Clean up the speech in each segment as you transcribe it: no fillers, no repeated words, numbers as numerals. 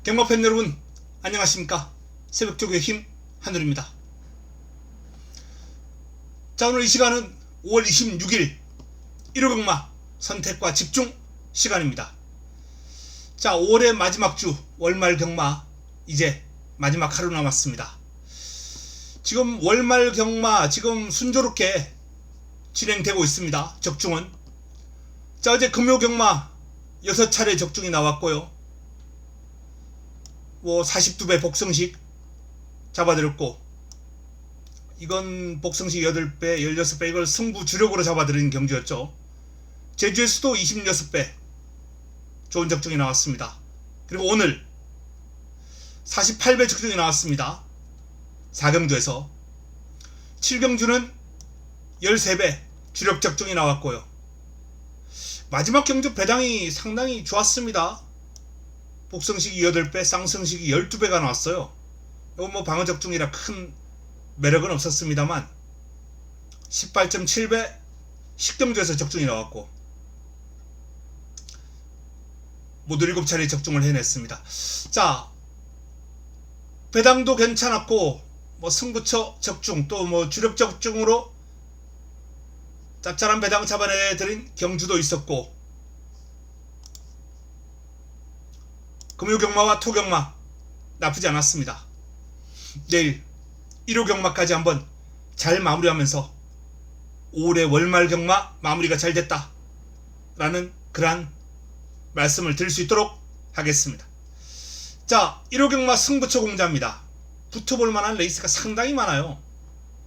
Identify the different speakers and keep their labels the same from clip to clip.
Speaker 1: 경마팬 여러분 안녕하십니까. 새벽조교의 힘 한울입니다. 자, 오늘 이 시간은 5월 26일 1호 경마 선택과 집중 시간입니다. 자, 5월의 마지막 주 월말 경마 이제 마지막 하루 남았습니다. 지금 월말 경마 지금 순조롭게 진행되고 있습니다. 적중은. 자, 어제 금요 경마 6차례 적중이 나왔고요. 42배 복성식 잡아드렸고, 이건 복성식 8배 16배 이걸 승부 주력으로 잡아드린 경주였죠. 제주에서도 26배 좋은 적중이 나왔습니다. 그리고 오늘 48배 적중이 나왔습니다. 4경주에서 7경주는 13배 주력 적중이 나왔고요. 마지막 경주 배당이 상당히 좋았습니다. 복성식이 8배, 쌍성식이 12배가 나왔어요. 이건 방어 적중이라 큰 매력은 없었습니다만 18.7배 10경주에서 적중이 나왔고 모두 7차례 적중을 해냈습니다. 자, 배당도 괜찮았고 승부처 적중 또 주력 적중으로 짭짤한 배당 잡아내드린 경주도 있었고, 금요경마와 토경마 나쁘지 않았습니다. 내일 1호 경마까지 한번 잘 마무리하면서 5월의 월말 경마 마무리가 잘 됐다 라는 그러한 말씀을 드릴 수 있도록 하겠습니다. 자, 1호 경마 승부처 공자입니다. 붙어볼 만한 레이스가 상당히 많아요.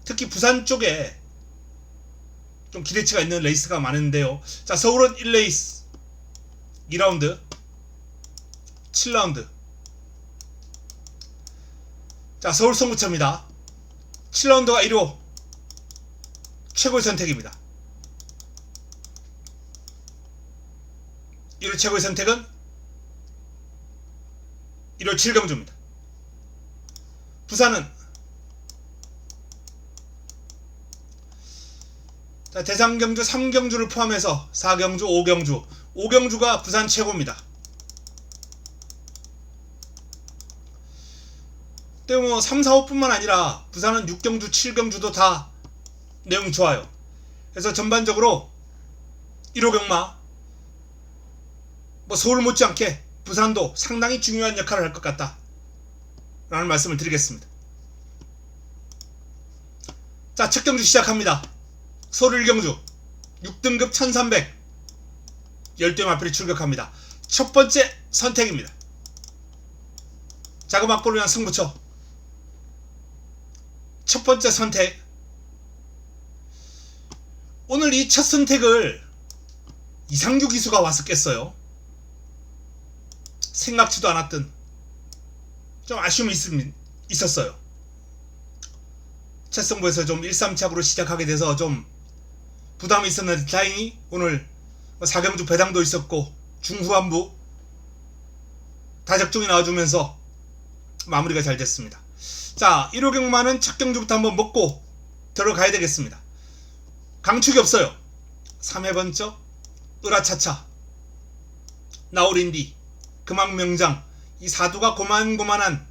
Speaker 1: 특히 부산 쪽에 좀 기대치가 있는 레이스가 많은데요. 자, 서울은 1레이스 2라운드 7라운드. 자, 서울 승부처입니다. 7라운드가 1호 최고의 선택입니다. 1호 최고의 선택은 1호 7경주입니다. 부산은 자, 대상경주 3경주를 포함해서 4경주 5경주 5경주가 부산 최고입니다. 또 3, 4, 5뿐만 아니라 부산은 6경주 7경주도 다 내용이 좋아요. 그래서 전반적으로 1호 경마 서울 못지않게 부산도 상당히 중요한 역할을 할 것 같다 라는 말씀을 드리겠습니다. 자, 첫 경주 시작합니다. 서울 1경주 6등급 1300 10대 마필이 출격합니다. 첫 번째 선택입니다. 자금 확보를 위한 승부처 첫 번째 선택. 오늘 이 첫 선택을 이상규 기수가 왔었겠어요? 생각지도 않았던 좀 아쉬움이 있었어요. 첫 승부에서 좀 1-3착으로 시작하게 돼서 좀 부담이 있었는데 다행히 오늘 4경주 배당도 있었고 중후반부 다적중이 나와주면서 마무리가 잘 됐습니다. 자, 1호 경마는 첫 경주부터 한번 먹고 들어가야 되겠습니다. 강축이 없어요. 3회 번쩍 으라차차 나우린디 금왕명장 이 사두가 고만고만한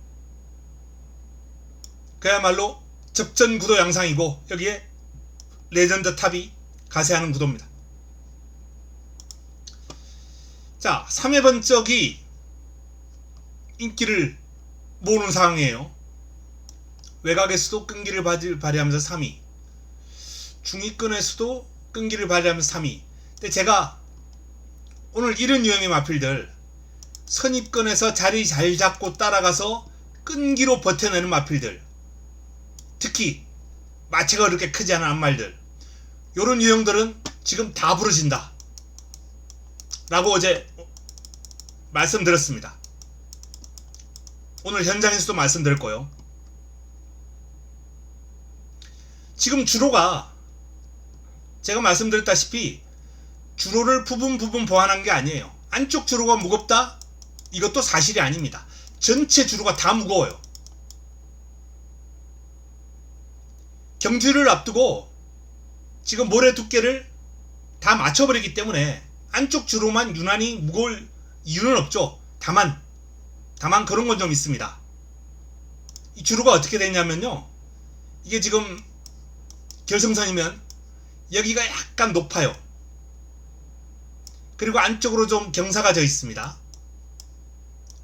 Speaker 1: 그야말로 접전 구도 양상이고 여기에 레전드 탑이 가세하는 구도입니다. 자, 3회 번쩍이 인기를 모으는 상황이에요. 외곽에서도 끈기를 발휘하면서 3위, 중위권에서도 끈기를 발휘하면서 3위. 근데 제가 오늘 이런 유형의 마필들 선입권에서 자리 잘 잡고 따라가서 끈기로 버텨내는 마필들, 특히 마체가 그렇게 크지 않은 앞말들, 요런 유형들은 지금 다 부러진다 라고 어제 말씀드렸습니다. 오늘 현장에서도 말씀드릴 거예요. 지금 주로가 제가 말씀드렸다시피 주로를 부분 보완한 게 아니에요. 안쪽 주로가 무겁다? 이것도 사실이 아닙니다. 전체 주로가 다 무거워요. 경주를 앞두고 지금 모래 두께를 다 맞춰버리기 때문에 안쪽 주로만 유난히 무거울 이유는 없죠. 다만 다만 그런 건 좀 있습니다. 이 주로가 어떻게 되냐면요, 이게 지금 결승선이면 여기가 약간 높아요. 그리고 안쪽으로 좀 경사가 져 있습니다.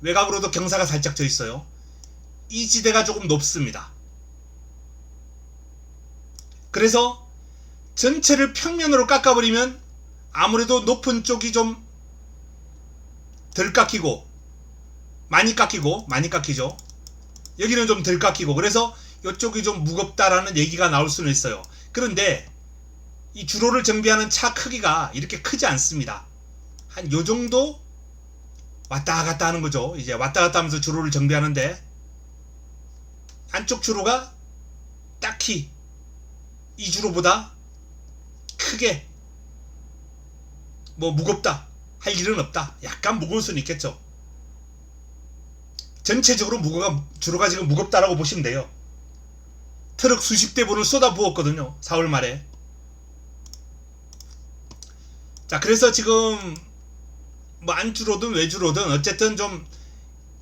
Speaker 1: 외곽으로도 경사가 살짝 져 있어요. 이 지대가 조금 높습니다. 그래서 전체를 평면으로 깎아버리면 아무래도 높은 쪽이 좀 덜 깎이고, 많이 깎이죠. 여기는 좀 덜 깎이고, 그래서 이쪽이 좀 무겁다라는 얘기가 나올 수는 있어요. 그런데 이 주로를 정비하는 차 크기가 이렇게 크지 않습니다. 한 요 정도 왔다 갔다 하는 거죠. 이제 왔다 갔다 하면서 주로를 정비하는데, 안쪽 주로가 딱히 이 주로보다 크게 뭐 무겁다 할 일은 없다. 약간 무거울 수는 있겠죠. 전체적으로 주로가 지금 무겁다라고 보시면 돼요. 트럭 수십 대분을 쏟아 부었거든요, 4월 말에. 자, 그래서 지금 뭐 안주로든 외주로든 어쨌든 좀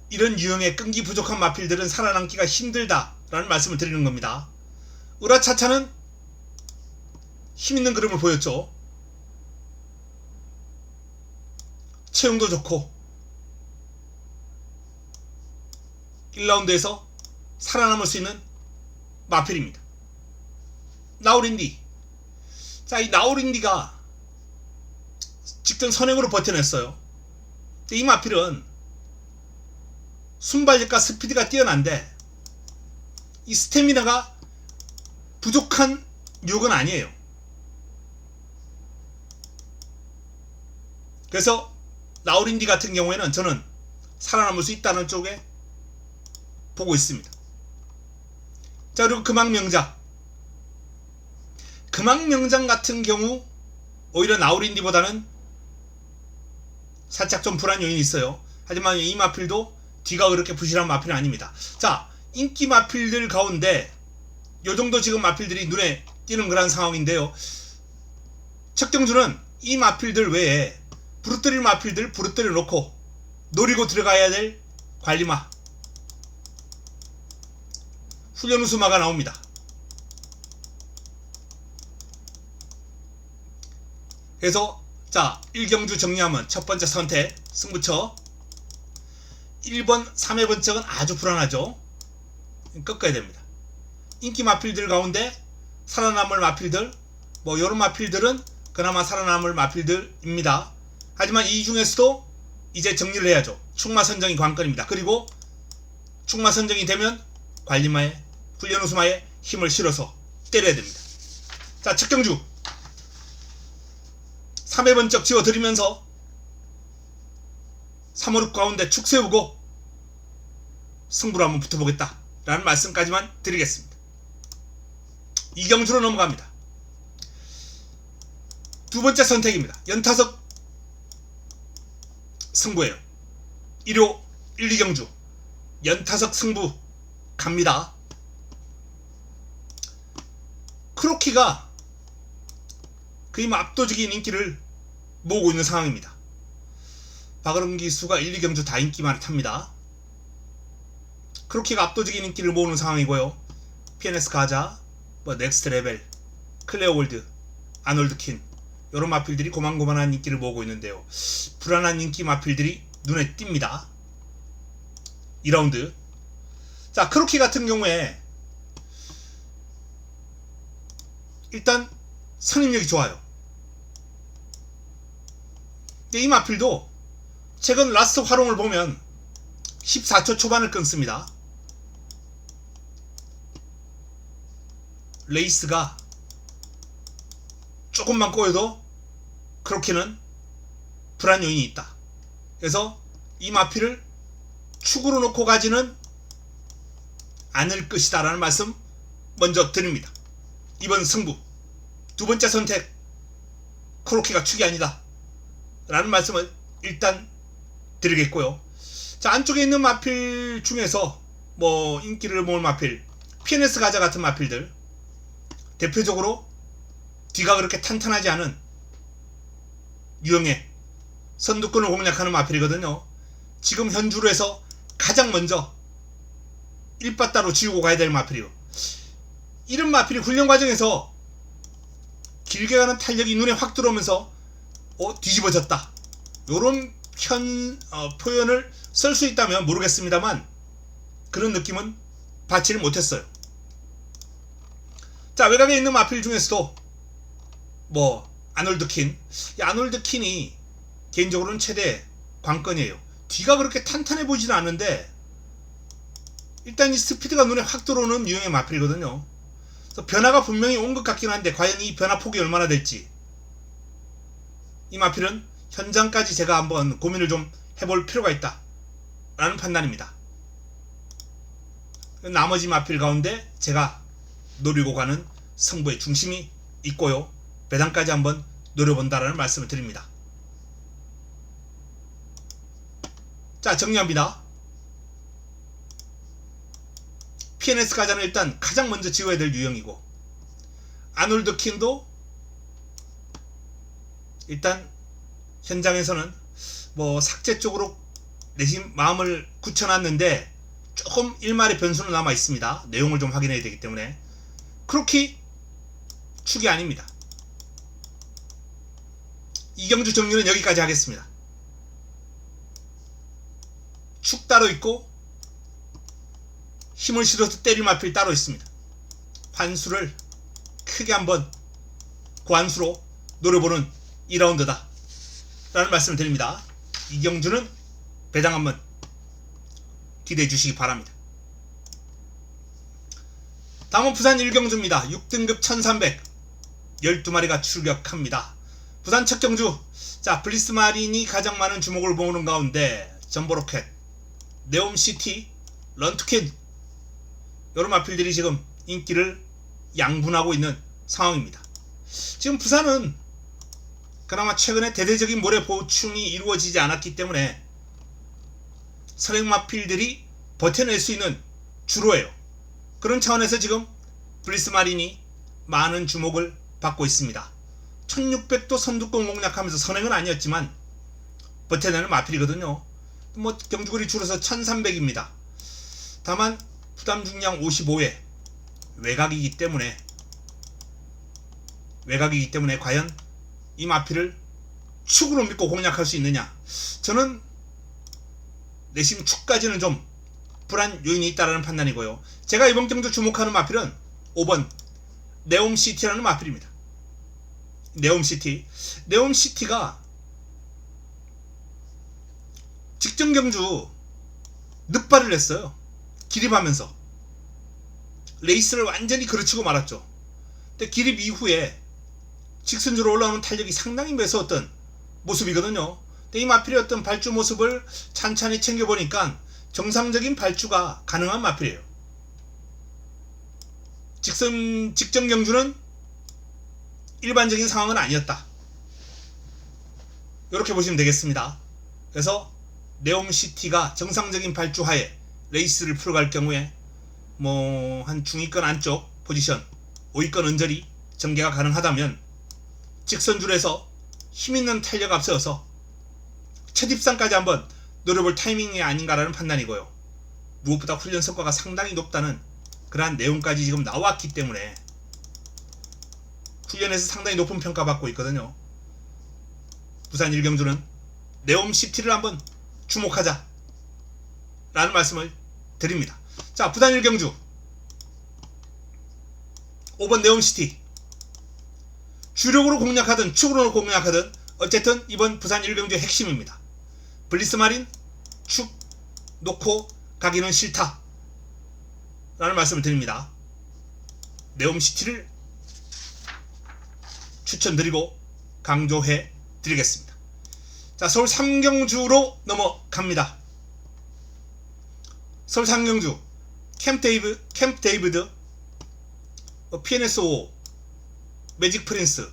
Speaker 1: 이런 유형의 끈기 부족한 마필들은 살아남기가 힘들다라는 말씀을 드리는 겁니다. 으라차차는 힘있는 그림을 보였죠. 체형도 좋고 1라운드에서 살아남을 수 있는 마필입니다. 나우린디. 자, 이 나우린디가 직전 선행으로 버텨냈어요. 이 마필은 순발력과 스피드가 뛰어난데 이 스태미나가 부족한 유혹은 아니에요. 그래서 나우린디 같은 경우에는 저는 살아남을 수 있다는 쪽에 보고 있습니다. 자, 그리고 금왕명장 같은 경우 오히려 나우린디보다는 살짝 좀 불안 요인이 있어요. 하지만 이 마필도 뒤가 그렇게 부실한 마필은 아닙니다. 자, 인기 마필들 가운데 요정도 지금 마필들이 눈에 띄는 그런 상황인데요, 척경주는 이 마필들 외에 부르뜨릴 마필들 부르뜨려 놓고 노리고 들어가야 될 관리마, 훈련 우수마가 나옵니다. 그래서 자, 1경주 정리하면 첫 번째 선택 승부처 1번 3회 번쩍은 아주 불안하죠. 꺾어야 됩니다. 인기 마필들 가운데 살아남을 마필들, 뭐 요런 마필들은 그나마 살아남을 마필들입니다. 하지만 이 중에서도 이제 정리를 해야죠. 충마 선정이 관건입니다. 그리고 충마 선정이 되면 관리마에 훈련 우수마에 힘을 실어서 때려야 됩니다. 자, 척경주 3회 번쩍 지워드리면서 3호륙 가운데 축 세우고 승부로 한번 붙어보겠다 라는 말씀까지만 드리겠습니다. 이경주로 넘어갑니다. 두 번째 선택입니다. 연타석 승부예요. 1호 1, 2경주 연타석 승부 갑니다. 크로키가 거의 압도적인 인기를 모으고 있는 상황입니다. 박은홍 기수가 1, 2경주 다 인기만을 탑니다. 크로키가 압도적인 인기를 모으는 상황이고요. PNS 가자, 뭐 넥스트 레벨, 클레어 월드, 아놀드 킨 이런 마필들이 고만고만한 인기를 모으고 있는데요, 불안한 인기 마필들이 눈에 띕니다. 2라운드. 자, 크로키 같은 경우에 일단 선임력이 좋아요. 근데 이 마필도 최근 라스트 활용을 보면 14초 초반을 끊습니다. 레이스가 조금만 꼬여도 크로키는 불안 요인이 있다. 그래서 이 마필을 축으로 놓고 가지는 않을 것이다 라는 말씀 먼저 드립니다. 이번 승부 두 번째 선택 크로키가 축이 아니다 라는 말씀을 일단 드리겠고요. 자, 안쪽에 있는 마필 중에서 뭐 인기를 모을 마필, PNS 가자 같은 마필들, 대표적으로 뒤가 그렇게 탄탄하지 않은 유형의 선두권을 공략하는 마필이거든요. 지금 현주로에서 가장 먼저 일바따로 지우고 가야 될 마필이요. 이런 마필이 훈련 과정에서 길게 가는 탄력이 눈에 확 들어오면서 뒤집어졌다, 요런 표현을 쓸 수 있다면 모르겠습니다만 그런 느낌은 받지를 못했어요. 자, 외곽에 있는 마필 중에서도 아놀드 킨, 이 아놀드 킨이 개인적으로는 최대 관건이에요. 뒤가 그렇게 탄탄해 보지는 않는데 일단 이 스피드가 눈에 확 들어오는 유형의 마필이거든요. 그래서 변화가 분명히 온 것 같긴 한데 과연 이 변화 폭이 얼마나 될지, 이 마필은 현장까지 제가 한번 고민을 좀 해볼 필요가 있다 라는 판단입니다. 나머지 마필 가운데 제가 노리고 가는 승부의 중심이 있고요, 배당까지 한번 노려본다라는 말씀을 드립니다. 자, 정리합니다. PNS 가자는 일단 가장 먼저 지워야 될 유형이고, 아놀드 킨도 일단 현장에서는 삭제 쪽으로 내심 마음을 굳혀놨는데 조금 일말의 변수는 남아 있습니다. 내용을 좀 확인해야 되기 때문에. 크로키 축이 아닙니다. 이경주 정리는 여기까지 하겠습니다. 축 따로 있고 힘을 실어서 때릴 마필 따로 있습니다. 환수를 크게 한번 고환수로 노려보는 2라운드다 라는 말씀을 드립니다. 이경주는 배당 한번 기대해 주시기 바랍니다. 다음은 부산 1경주입니다. 6등급 1300 12마리가 출격합니다. 부산 첫 경주, 자, 블리스마린이 가장 많은 주목을 모으는 가운데 점보로켓, 네옴시티, 런투켓, 이런 마필들이 지금 인기를 양분하고 있는 상황입니다. 지금 부산은 그나마 최근에 대대적인 모래 보충이 이루어지지 않았기 때문에 선행 마필들이 버텨낼 수 있는 주로예요. 그런 차원에서 지금 블리스마린이 많은 주목을 받고 있습니다. 1600도 선두권 공략하면서 선행은 아니었지만 버텨내는 마필이거든요. 경주거리 줄어서 1300입니다. 다만 부담 중량 55에 외곽이기 때문에 과연 이 마필을 축으로 믿고 공략할 수 있느냐, 저는 내심 축까지는 좀 불안 요인이 있다는 판단이고요. 제가 이번 경주 주목하는 마필은 5번 네옴시티라는 마필입니다. 네옴시티가 직전 경주 늑발을 했어요. 기립하면서 레이스를 완전히 그르치고 말았죠. 근데 기립 이후에 직선주로 올라오는 탄력이 상당히 매서웠던 모습이거든요. 근데 이 마필의 어떤 발주 모습을 찬찬히 챙겨보니까 정상적인 발주가 가능한 마필이에요. 직전 경주는 일반적인 상황은 아니었다, 이렇게 보시면 되겠습니다. 그래서 네옴시티가 정상적인 발주하에 레이스를 풀어갈 경우에 한 중위권 안쪽 포지션, 5위권 언저리 전개가 가능하다면 직선줄에서 힘있는 탄력 앞세워서 첫 입상까지 한번 노려볼 타이밍이 아닌가라는 판단이고요. 무엇보다 훈련 성과가 상당히 높다는 그러한 내용까지 지금 나왔기 때문에 훈련에서 상당히 높은 평가받고 있거든요. 부산 1경주는 네옴시티를 한번 주목하자 라는 말씀을 드립니다. 자, 부산 1경주 5번 네옴시티, 주력으로 공략하든 축으로 공략하든 어쨌든 이번 부산 1경주의 핵심입니다. 블리스마린 축 놓고 가기는 싫다 라는 말씀을 드립니다. 네옴시티를 추천드리고 강조해 드리겠습니다. 자, 서울 3경주로 넘어갑니다. 서울 3경주 캠프 데이비드, PNS5, 매직 프린스,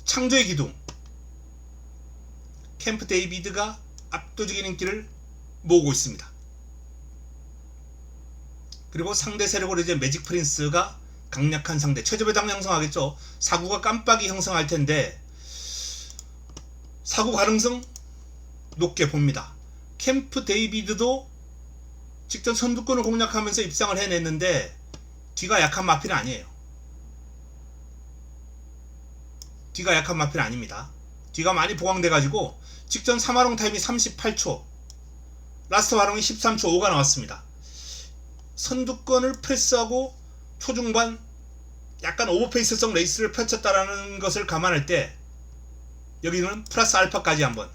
Speaker 1: 창조의 기둥. 캠프 데이비드가 압도적인 인기를 모으고 있습니다. 그리고 상대 세력으로 이제 매직 프린스가 강력한 상대, 최저배당 형성하겠죠. 사구가 깜빡이 형성할 텐데 사구 가능성 높게 봅니다. 캠프 데이비드도 직전 선두권을 공략하면서 입상을 해냈는데 뒤가 약한 마필은 아니에요. 뒤가 약한 마필은 아닙니다. 뒤가 많이 보강돼가지고 직전 3화롱 타임이 38초, 라스트 화롱이 13초 5가 나왔습니다. 선두권을 패스하고 초중반 약간 오버페이스성 레이스를 펼쳤다라는 것을 감안할 때 여기는 플러스 알파까지 한번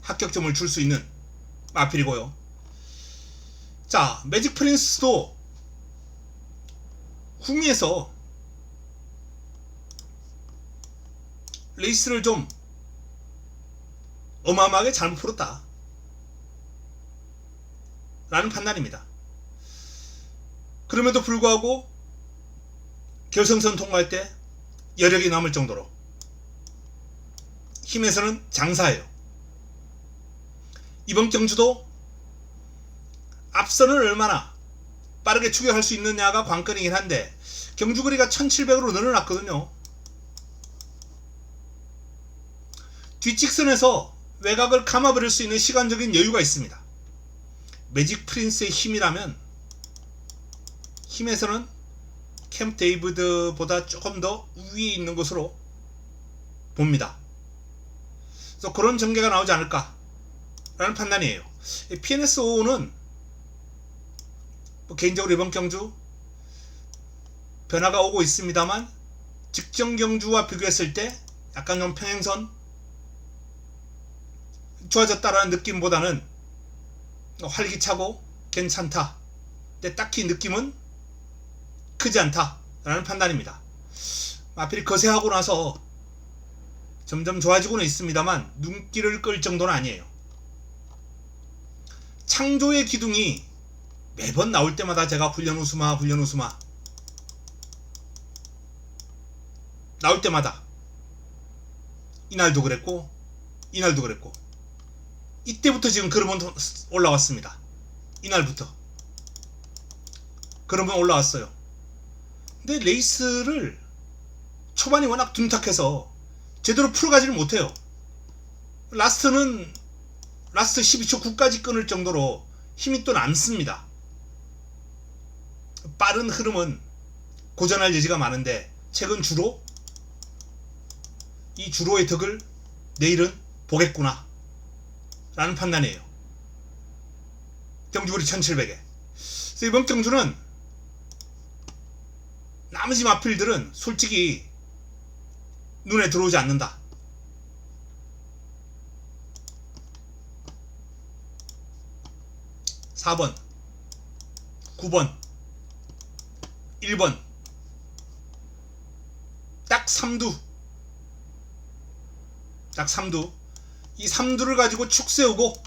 Speaker 1: 합격점을 줄 수 있는 마필이고요. 자, 매직 프린스도 후미에서 레이스를 좀 어마어마하게 잘못 풀었다 라는 판단입니다. 그럼에도 불구하고 결승선 통과할 때 여력이 남을 정도로 힘에서는 장사예요. 이번 경주도 앞선을 얼마나 빠르게 추격할 수 있느냐가 관건이긴 한데 경주거리가 1700으로 늘어났거든요. 뒷직선에서 외곽을 감아버릴 수 있는 시간적인 여유가 있습니다. 매직 프린스의 힘이라면 힘에서는 캠 데이비드보다 조금 더 위에 있는 것으로 봅니다. 그래서 그런 전개가 나오지 않을까 라는 판단이에요. PNS5는 개인적으로 이번 경주 변화가 오고 있습니다만 직전 경주와 비교했을 때 약간 좀 평행선 좋아졌다라는 느낌보다는 활기차고 괜찮다. 근데 딱히 느낌은 크지 않다 라는 판단입니다. 마필이 거세하고 나서 점점 좋아지고는 있습니다만 눈길을 끌 정도는 아니에요. 창조의 기둥이 매번 나올 때마다 제가 훈련 우스마 나올 때마다 이날도 그랬고 이날도 그랬고 이때부터 지금 그러면 올라왔습니다. 이날부터 그러면 올라왔어요. 근데 레이스를 초반이 워낙 둔탁해서 제대로 풀어가지를 못해요. 라스트 12초 9까지 끊을 정도로 힘이 또 남습니다. 빠른 흐름은 고전할 여지가 많은데 최근 주로 이 주로의 덕을 내일은 보겠구나 라는 판단이에요. 경주거리 1700에. 그래서 이번 경주는 나머지 마필들은 솔직히 눈에 들어오지 않는다. 4번 9번 1번 딱 3두 이 3두를 가지고 축 세우고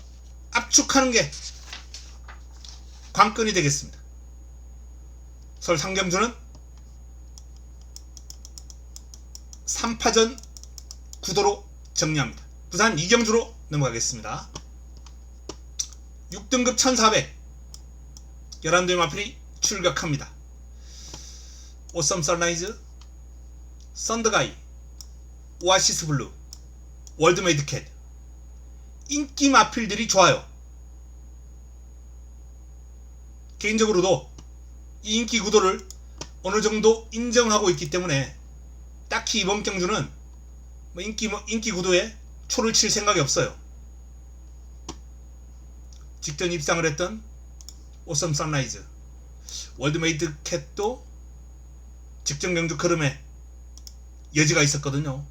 Speaker 1: 압축하는 게 관건이 되겠습니다. 서울 상경주는 3파전 구도로 정리합니다. 부산 이경주로 넘어가겠습니다. 6등급 1400 11도의 마필이 출격합니다. 오썸 선라이즈, 썬더가이, 오아시스 블루, 월드메이드 캣. 인기 마필들이 좋아요. 개인적으로도 이 인기 구도를 어느 정도 인정하고 있기 때문에 딱히 이번 경주는 인기 구도에 초를 칠 생각이 없어요. 직전 입상을 했던 오썸 선라이즈, 월드메이드 캣도 직전 경주 걸음에 여지가 있었거든요.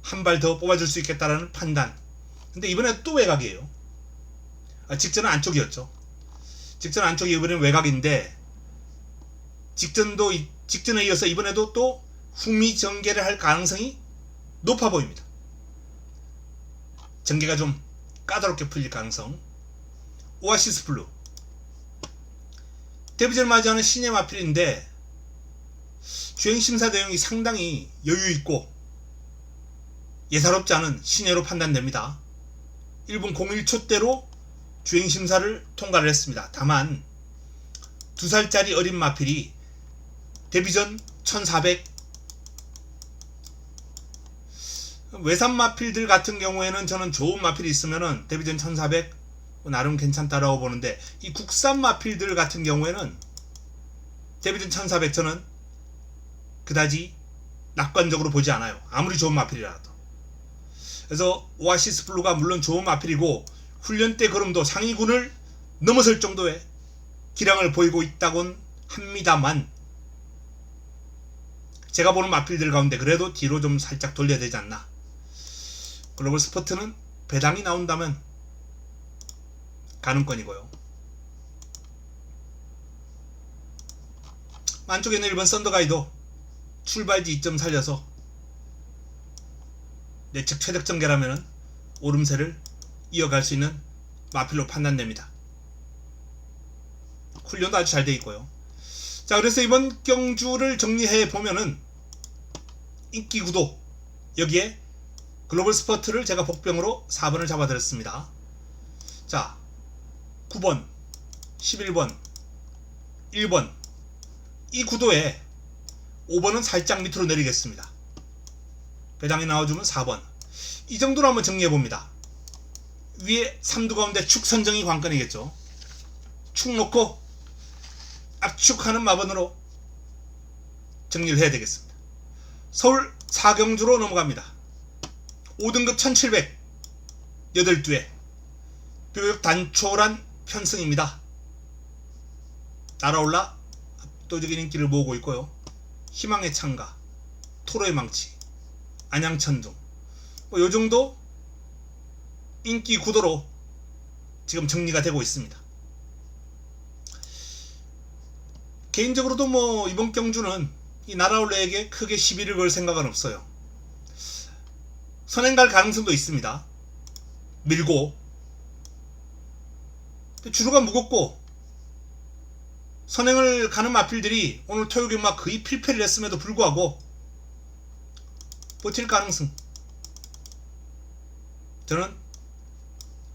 Speaker 1: 한 발 더 뽑아줄 수 있겠다라는 판단. 근데 이번에 또 외곽이에요. 직전은 안쪽이었죠. 직전 안쪽이 이번엔 외곽인데 직전에 이어서 이번에도 또 후미 전개를 할 가능성이 높아 보입니다. 전개가 좀 까다롭게 풀릴 가능성. 오아시스 블루 데뷔전을 맞이하는 신예 마필인데 주행심사 내용이 상당히 여유있고 예사롭지 않은 신예로 판단됩니다. 1분 01초대로 주행심사를 통과를 했습니다. 다만 2살짜리 어린 마필이 데뷔전 1400 외산 마필들 같은 경우에는 저는 좋은 마필이 있으면은 데뷔전 1400 나름 괜찮다라고 보는데, 이 국산 마필들 같은 경우에는 데비든 1400 저는 그다지 낙관적으로 보지 않아요. 아무리 좋은 마필이라도. 그래서 오아시스 블루가 물론 좋은 마필이고 훈련 때 걸음도 상위군을 넘어설 정도의 기량을 보이고 있다곤 합니다만, 제가 보는 마필들 가운데 그래도 뒤로 좀 살짝 돌려야 되지 않나. 글로벌 스포츠는 배당이 나온다면 가능권이고요. 안쪽에 있는 일본 썬더가이도 출발지 2점 살려서 예측 최적전개라면 오름세를 이어갈 수 있는 마필로 판단됩니다. 훈련도 아주 잘 돼 있고요. 자, 그래서 이번 경주를 정리해 보면은 인기 구도, 여기에 글로벌 스포츠를 제가 복병으로 4번을 잡아드렸습니다. 자, 9번, 11번, 1번, 이 구도에 5번은 살짝 밑으로 내리겠습니다. 배당이 나와주면 4번. 이 정도로 한번 정리해봅니다. 위에 3두 가운데 축 선정이 관건이겠죠. 축 놓고 압축하는 마번으로 정리를 해야 되겠습니다. 서울 4경주로 넘어갑니다. 5등급 1700 8두에 비교적 단촐한 편승입니다. 날아올라 압도적인 인기를 모으고 있고요. 희망의 창가, 토로의 망치, 안양천둥, 요정도 인기 구도로 지금 정리가 되고 있습니다. 개인적으로도 이번 경주는 이 날아올레에게 크게 시비를 걸 생각은 없어요. 선행 갈 가능성도 있습니다. 밀고 주로가 무겁고 선행을 가는 마필들이 오늘 토요 경마 거의 필패를 했음에도 불구하고 버틸 가능성 저는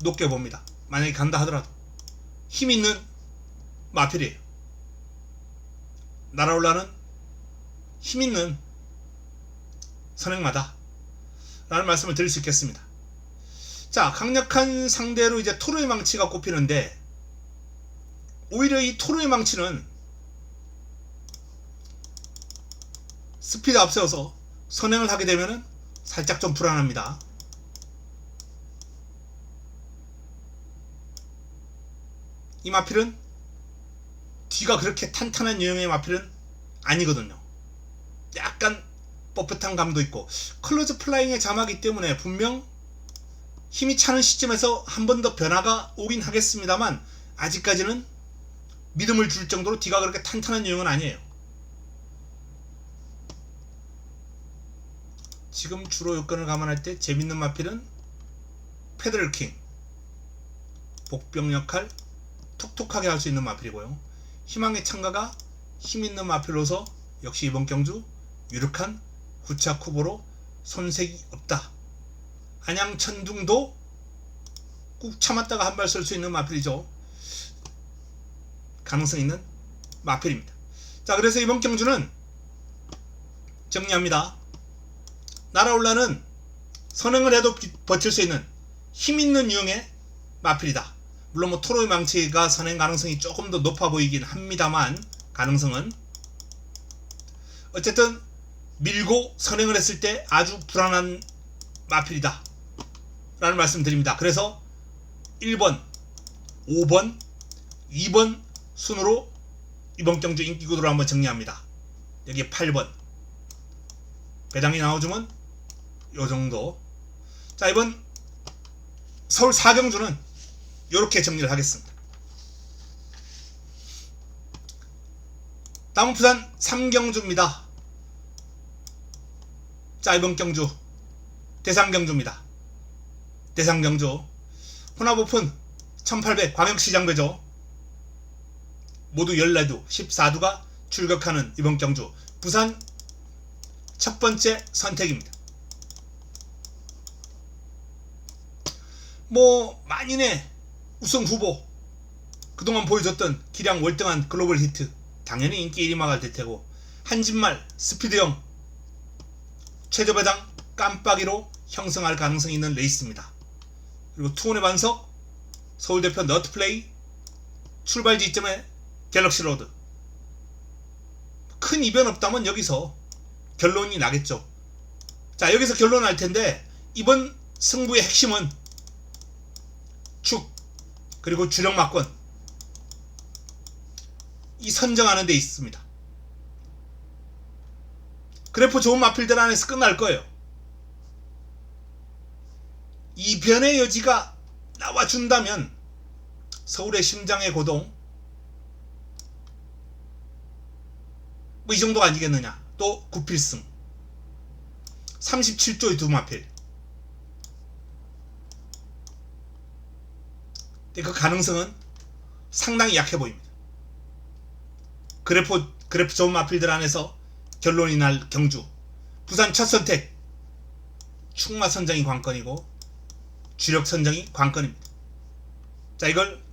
Speaker 1: 높게 봅니다. 만약에 간다 하더라도 힘 있는 마필이에요. 날아올라는 힘 있는 선행마다 라는 말씀을 드릴 수 있겠습니다. 자, 강력한 상대로 이제 토로의 망치가 꼽히는데, 오히려 이 토로의 망치는 스피드 앞세워서 선행을 하게 되면은 살짝 좀 불안합니다. 이 마필은 뒤가 그렇게 탄탄한 유형의 마필은 아니거든요. 약간 뻣뻣한 감도 있고 클로즈 플라잉의 자마기 때문에 분명 힘이 차는 시점에서 한 번 더 변화가 오긴 하겠습니다만, 아직까지는 믿음을 줄 정도로 뒤가 그렇게 탄탄한 유형은 아니에요. 지금 주로 요건을 감안할 때 재밌는 마필은 페더럴킹, 복병 역할 톡톡하게 할 수 있는 마필이고요. 희망의 창가가 힘있는 마필로서 역시 이번 경주 유력한 후착 후보로 손색이 없다. 안양천둥도 꾹 참았다가 한 발 쏠 수 있는 마필이죠. 가능성 있는 마필입니다. 자, 그래서 이번 경주는 정리합니다. 날아올라는 선행을 해도 버틸 수 있는 힘있는 유형의 마필이다. 물론 토로의 망치가 선행 가능성이 조금 더 높아 보이긴 합니다만, 가능성은 어쨌든 밀고 선행을 했을 때 아주 불안한 마필이다 라는 말씀 드립니다. 그래서 1번, 5번, 2번 순으로 이번 경주 인기 구도를 한번 정리합니다. 여기 8번 배당이 나와주면 요정도. 자, 이번 서울 4경주는 이렇게 정리를 하겠습니다. 다음은 부산 3경주입니다. 자, 이번 경주 대상경주입니다. 대상경주 혼합 오픈 1800 광역시장배죠. 모두 14두 14두가 출격하는 이번 경주, 부산 첫 번째 선택입니다. 만인의 우승 후보, 그동안 보여줬던 기량 월등한 글로벌 히트, 당연히 인기 1위마가 될 테고, 한진말 스피드형 최저배당 깜빡이로 형성할 가능성이 있는 레이스입니다. 그리고 투혼의 반석 서울대표 너트플레이 출발 지점에 갤럭시로드. 큰 이변 없다면 여기서 결론이 나겠죠. 자, 여기서 결론 날 텐데 이번 승부의 핵심은 축 그리고 주력 막권 이 선정하는 데 있습니다. 그래프 좋은 마필들 안에서 끝날 거예요. 이변의 여지가 나와준다면 서울의 심장의 고동 뭐 이 정도가 아니겠느냐. 또 9필승 37조의 두 마필. 근데 그 가능성은 상당히 약해 보입니다. 그래프 좋은 마필들 안에서 결론이 날 경주. 부산 첫 선택 축마 선정이 관건이고 주력 선정이 관건입니다. 자, 이걸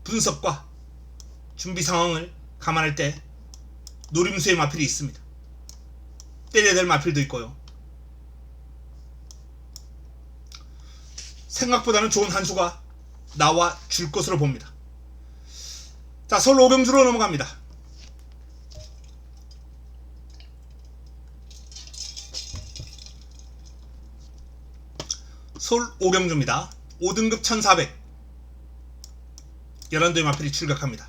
Speaker 1: 분석과 준비 상황을 감안할 때 노림수의 마필이 있습니다. 때려야 될 마필도 있고요. 생각보다는 좋은 한 수가 나와 줄 것으로 봅니다. 자, 서울 오경주로 넘어갑니다. 서울 오경주입니다. 5등급 1400 11도의 마필이 출격합니다.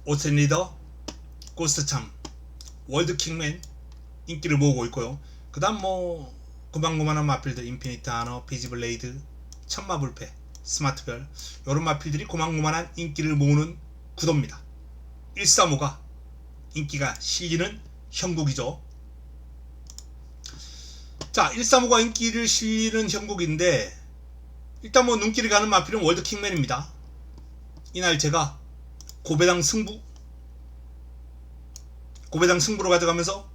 Speaker 1: 오센리더, 고스트참, 월드킹맨 인기를 모으고 있고요. 그 다음 뭐 고만고만한 마필들 인피니트 하너, 피지블레이드, 천마불패, 스마트별 이런 마필들이 고만고만한 인기를 모으는 구도입니다. 135가 인기가 실리는 형국이죠. 자, 135가 인기를 실리는 형국인데 일단 뭐 눈길이 가는 마필은 월드킹맨입니다. 이날 제가 고배당 승부로 가져가면서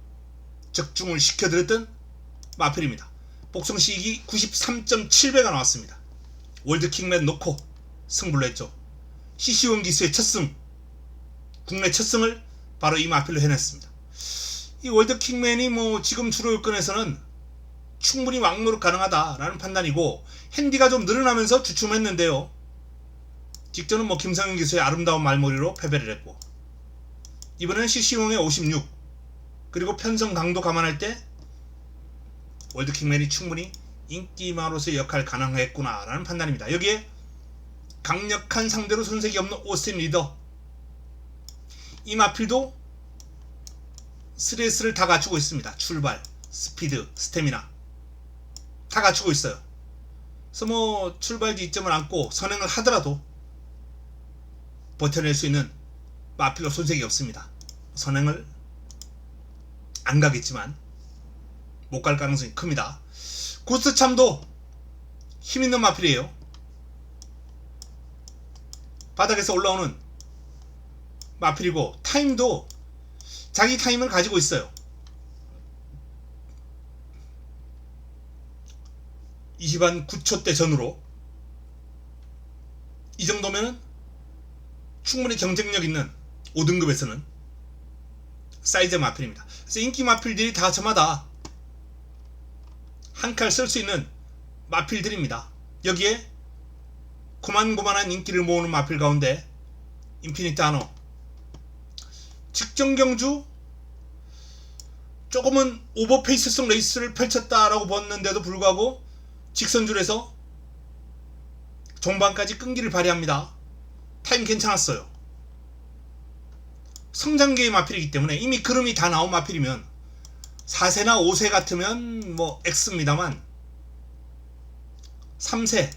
Speaker 1: 적중을 시켜드렸던 마필입니다. 복성 시기 93.7배가 나왔습니다. 월드킹맨 놓고 승부를 했죠. CC1 기수의 첫승, 국내 첫승을 바로 이 마필로 해냈습니다. 이 월드킹맨이 뭐 지금 주로 요건에서는 충분히 왕노릇 가능하다라는 판단이고 핸디가 좀 늘어나면서 주춤했는데요. 직전은 뭐 김성현 기수의 아름다운 말머리로 패배를 했고 이번에는 CC1의 56 그리고 편성 강도 감안할 때 월드킹맨이 충분히 인기마로서의 역할 가능했구나 라는 판단입니다. 여기에 강력한 상대로 손색이 없는 오스틴 리더 이 마필도 3S를 다 갖추고 있습니다. 출발, 스피드, 스태미나 다 갖추고 있어요. 그래서 뭐 출발지 이점을 안고 선행을 하더라도 버텨낼 수 있는 마필로 손색이 없습니다. 선행을 안 가겠지만 못 갈 가능성이 큽니다. 고스트참도 힘있는 마필이에요. 바닥에서 올라오는 마필이고 타임도 자기 타임을 가지고 있어요. 20한 9초대 전후로 이 정도면 충분히 경쟁력 있는 5등급에서는 사이즈 마필입니다. 그래서 인기 마필들이 다 저마다 한 칼 쓸 수 있는 마필들입니다. 여기에 고만고만한 인기를 모으는 마필 가운데 인피니트 하너 직전 경주 조금은 오버페이스성 레이스를 펼쳤다라고 봤는데도 불구하고 직선줄에서 종반까지 끈기를 발휘합니다. 타임 괜찮았어요. 성장계의 마필이기 때문에 이미 그름이 다 나온 마필이면 4세나 5세 같으면 뭐 X입니다만 3세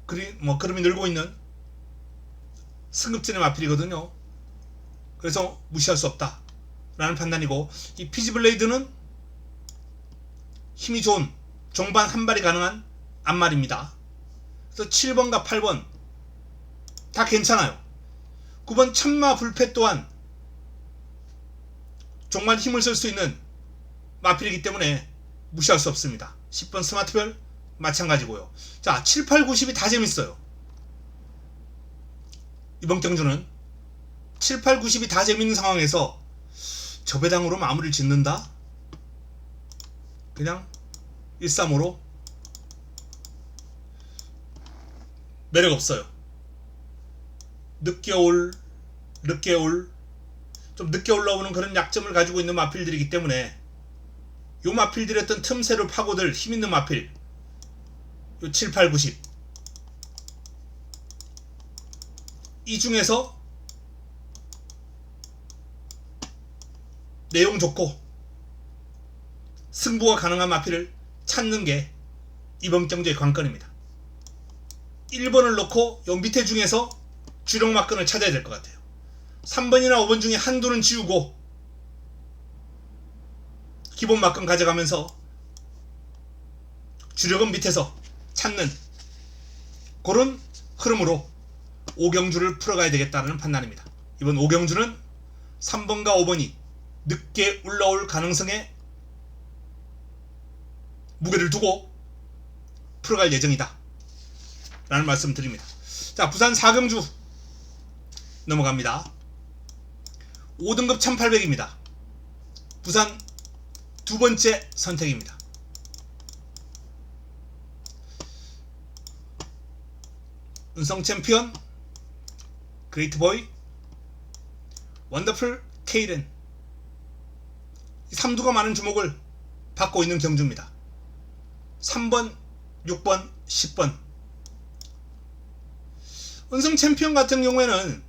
Speaker 1: 그름이 늘고 있는 승급전의 마필이거든요. 그래서 무시할 수 없다 라는 판단이고 이 피지블레이드는 힘이 좋은 종반 한 발이 가능한 앞말입니다. 그래서 7번과 8번 다 괜찮아요. 9번 천마 불패 또한 종반 힘을 쓸 수 있는 마필이기 때문에 무시할 수 없습니다. 10번 스마트별 마찬가지고요. 자, 7, 8, 90이 다 재밌어요. 이번 경주는 7, 8, 90이 다 재밌는 상황에서 저배당으로 마무리를 짓는다? 그냥 135로 매력 없어요. 늦게 좀 늦게 올라오는 그런 약점을 가지고 있는 마필들이기 때문에 요 마필들의 어떤 틈새를 파고들 힘있는 마필 요 7, 8, 90 이 중에서 내용 좋고 승부가 가능한 마필을 찾는 게 이번 경주의 관건입니다. 1번을 놓고 요 밑에 중에서 주력 막근을 찾아야 될 것 같아요. 3번이나 5번 중에 한두는 지우고 기본 막근 가져가면서 주력은 밑에서 찾는 그런 흐름으로 5경주를 풀어가야 되겠다는 판단입니다. 이번 5경주는 3번과 5번이 늦게 올라올 가능성에 무게를 두고 풀어갈 예정이다 라는 말씀 드립니다. 자, 부산 4경주 넘어갑니다. 5등급 1800입니다. 부산 두 번째 선택입니다. 은성 챔피언, 그레이트 보이, 원더풀 케이렌 이 3두가 많은 주목을 받고 있는 경주입니다. 3번, 6번, 10번 은성 챔피언 같은 경우에는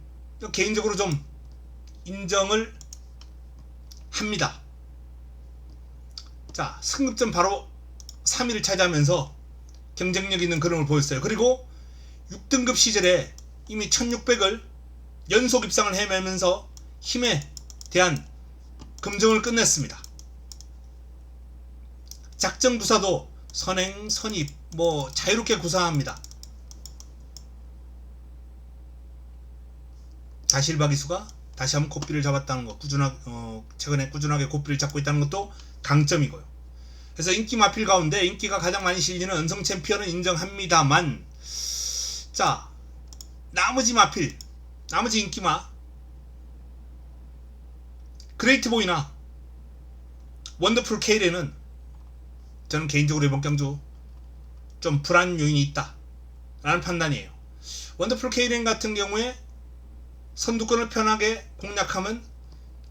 Speaker 1: 개인적으로 좀 인정을 합니다. 자, 승급전 바로 3위를 차지하면서 경쟁력 있는 그림을 보였어요. 그리고 6등급 시절에 이미 1600을 연속 입상을 해내면서 힘에 대한 검증을 끝냈습니다. 작전 구사도 선행, 선입 자유롭게 구사합니다. 다실박이수가 다시 한번 고삐를 잡았다는 것, 최근에 꾸준하게 고삐를 잡고 있다는 것도 강점이고요. 그래서 인기 마필 가운데 인기가 가장 많이 실리는 은성 챔피언은 인정합니다만, 자, 나머지 마필, 나머지 인기마, 그레이트 보이나 원더풀 케이렌은 저는 개인적으로 이번 경주 좀 불안 요인이 있다 라는 판단이에요. 원더풀 케이렌 같은 경우에 선두권을 편하게 공략하면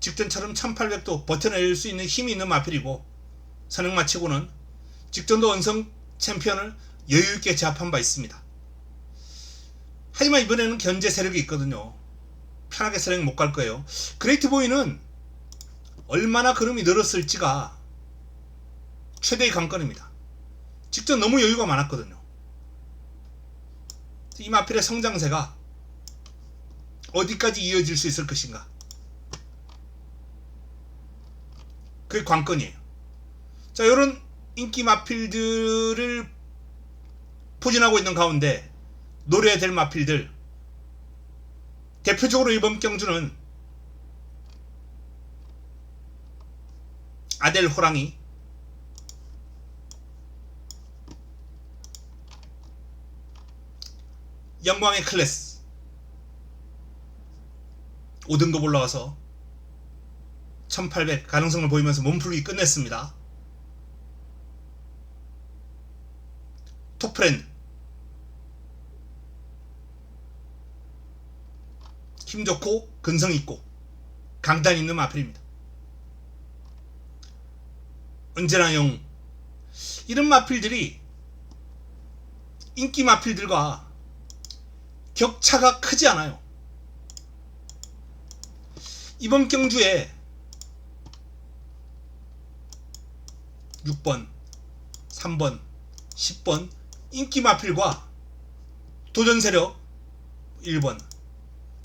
Speaker 1: 직전처럼 1800도 버텨낼 수 있는 힘이 있는 마필이고, 선행 마치고는 직전도 은성 챔피언을 여유있게 제압한 바 있습니다. 하지만 이번에는 견제 세력이 있거든요. 편하게 선행 못 갈 거예요. 그레이트 보이는 얼마나 걸음이 늘었을지가 최대의 관건입니다. 직전 너무 여유가 많았거든요. 이 마필의 성장세가 어디까지 이어질 수 있을 것인가, 그게 관건이에요. 자, 이런 인기 마필들을 포진하고 있는 가운데 노려야 될 마필들, 대표적으로 이번 경주는 아델 호랑이, 영광의 클래스 5등급 올라와서 1800 가능성을 보이면서 몸풀기 끝냈습니다. 톱프렌드 힘 좋고 근성 있고 강단 있는 마필입니다. 언제나 영, 이런 마필들이 인기 마필들과 격차가 크지 않아요. 이번 경주에 6번, 3번, 10번 인기 마필과 도전 세력 1번,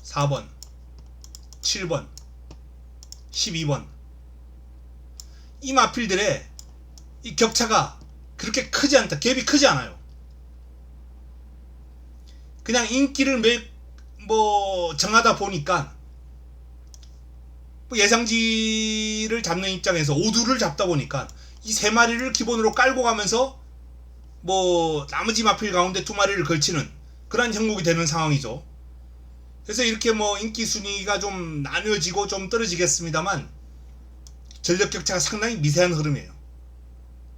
Speaker 1: 4번, 7번, 12번 이 마필들의 이 격차가 그렇게 크지 않다, 갭이 크지 않아요. 그냥 인기를 정하다 보니까 예상지를 잡는 입장에서 오두를 잡다 보니까 이 세 마리를 기본으로 깔고 가면서 나머지 마필 가운데 두 마리를 걸치는 그런 형국이 되는 상황이죠. 그래서 이렇게 인기 순위가 좀 나뉘어지고 좀 떨어지겠습니다만 전력 격차가 상당히 미세한 흐름이에요.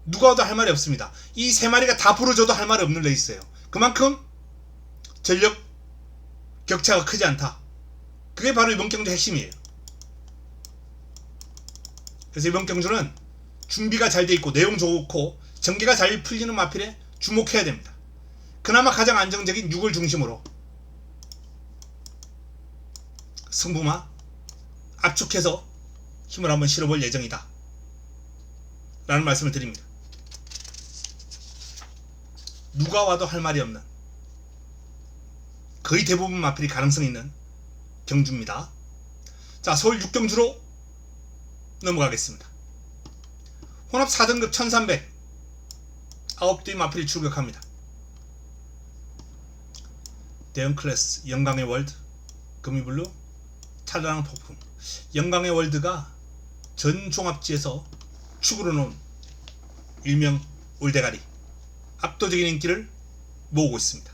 Speaker 1: 누가 와도 할 말이 없습니다. 이 세 마리가 다 부러져도 할 말이 없는 레이스예요. 그만큼 전력 격차가 크지 않다. 그게 바로 이번 경주 핵심이에요. 그래서 이번 경주는 준비가 잘 돼 있고 내용 좋고 전개가 잘 풀리는 마필에 주목해야 됩니다. 그나마 가장 안정적인 6을 중심으로 승부마 압축해서 힘을 한번 실어볼 예정이다 라는 말씀을 드립니다. 누가 와도 할 말이 없는 거의 대부분 마필이 가능성 있는 경주입니다. 자, 서울 6경주로 넘어가겠습니다. 혼합 4등급 1300 9대의 마필이 출격합니다. 대형 클래스 영광의 월드 금이블루 찬란한 폭풍. 영광의 월드가 전 종합지에서 축으로 놓은 일명 올대가리 압도적인 인기를 모으고 있습니다.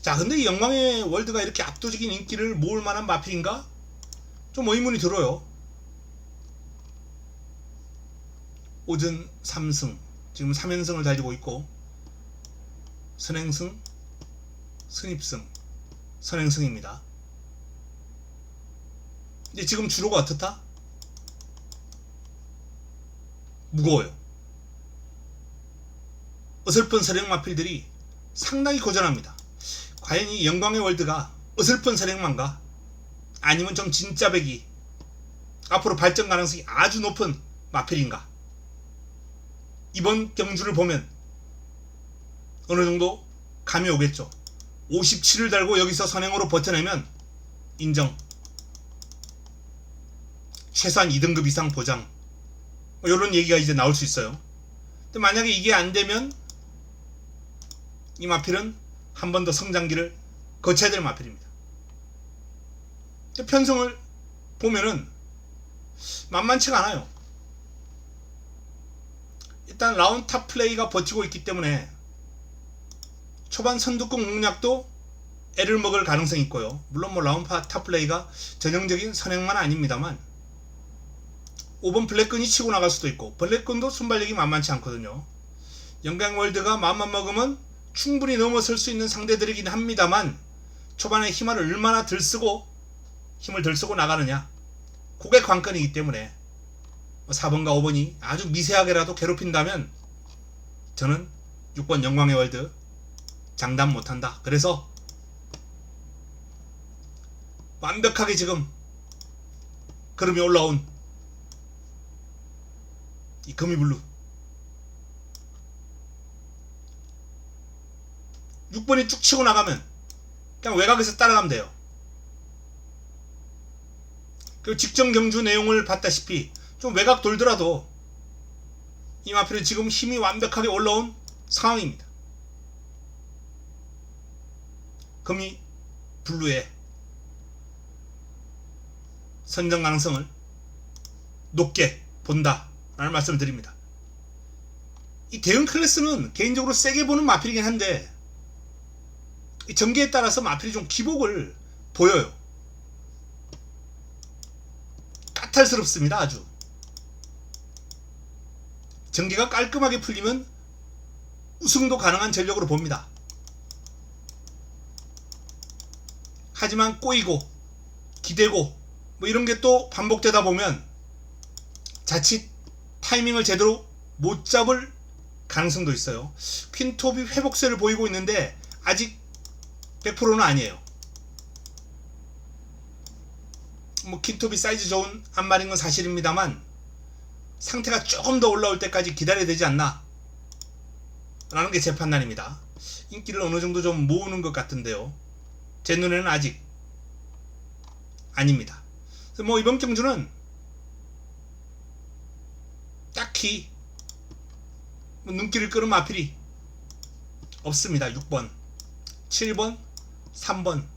Speaker 1: 자, 근데 이 영광의 월드가 이렇게 압도적인 인기를 모을 만한 마필인가? 좀 의문이 들어요. 오전 3승 지금 3연승을 달리고 있고 선행승 선입승 선행승입니다. 근데 지금 주로가 어떻다? 무거워요. 어설픈 선행 마필들이 상당히 고전합니다. 과연 이 영광의 월드가 어설픈 선행만가? 아니면 좀 진짜 백이 앞으로 발전 가능성이 아주 높은 마필인가? 이번 경주를 보면 어느 정도 감이 오겠죠. 57을 달고 여기서 선행으로 버텨내면 인정. 최소한 2등급 이상 보장. 이런 얘기가 이제 나올 수 있어요. 근데 만약에 이게 안 되면 이 마필은 한 번 더 성장기를 거쳐야 될 마필입니다. 편성을 보면은 만만치가 않아요. 일단 라운드 탑 플레이가 버티고 있기 때문에 초반 선두권 공략도 애를 먹을 가능성이 있고요. 물론 뭐 라운드 탑 플레이가 전형적인 선행만 아닙니다만 5번 블랙끈이 치고 나갈 수도 있고 블랙끈도 순발력이 만만치 않거든요. 영광월드가 마음만 먹으면 충분히 넘어설 수 있는 상대들이긴 합니다만 초반에 힘을 얼마나 덜 쓰고 나가느냐, 그게 관건이기 때문에 4번과 5번이 아주 미세하게라도 괴롭힌다면 저는 6번 영광의 월드 장담 못한다. 그래서 완벽하게 지금 걸음이 올라온 이 금이블루 6번이 쭉 치고 나가면 그냥 외곽에서 따라가면 돼요. 그 직전 경주 내용을 봤다시피 좀 외곽 돌더라도 이 마필은 지금 힘이 완벽하게 올라온 상황입니다. 금이 블루의 선정 가능성을 높게 본다 라는 말씀을 드립니다. 이 대응 클래스는 개인적으로 세게 보는 마필이긴 한데 이 전개에 따라서 마필이 좀 기복을 보여요. 까탈스럽습니다. 아주 전개가 깔끔하게 풀리면 우승도 가능한 전력으로 봅니다. 하지만 꼬이고 기대고 뭐 이런 게 또 반복되다 보면 자칫 타이밍을 제대로 못 잡을 가능성도 있어요. 퀸톱이 회복세를 보이고 있는데 아직 100%는 아니에요. 뭐 퀸톱이 사이즈 좋은 한 마리인 건 사실입니다만 상태가 조금 더 올라올 때까지 기다려야 되지 않나 라는 게 제 판단입니다. 인기를 어느 정도 좀 모으는 것 같은데요. 제 눈에는 아직 아닙니다. 그래서 뭐 이번 경주는 딱히 눈길을 끄는 마필이 없습니다. 6번, 7번, 3번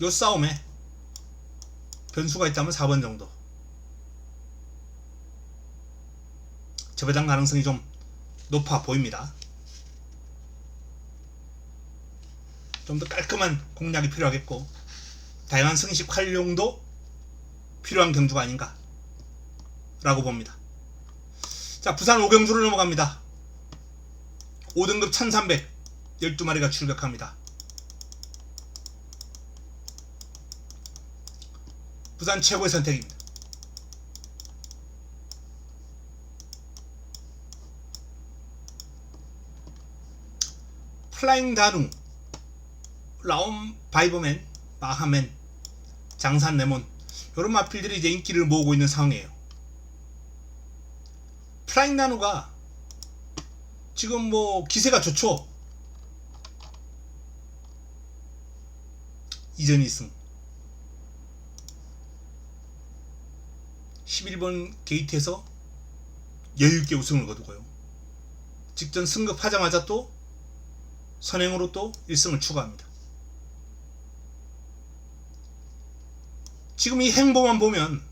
Speaker 1: 요 싸움에 변수가 있다면 4번 정도 재배당 가능성이 좀 높아 보입니다. 좀 더 깔끔한 공략이 필요하겠고 다양한 승식 활용도 필요한 경주가 아닌가 라고 봅니다. 자, 부산 5경주로 넘어갑니다. 5등급 1300 12마리가 출격합니다. 부산 최고의 선택입니다. 플라잉 다누, 라온 바이버맨, 마하맨, 장산 레몬 이런 마필들이 이제 인기를 모으고 있는 상황이에요. 플라잉 다누가 지금 뭐 기세가 좋죠. 이전 2승 11번 게이트에서 여유있게 우승을 거두고요. 직전 승급하자마자 또 선행으로 또 1승을 추가합니다. 지금 이 행보만 보면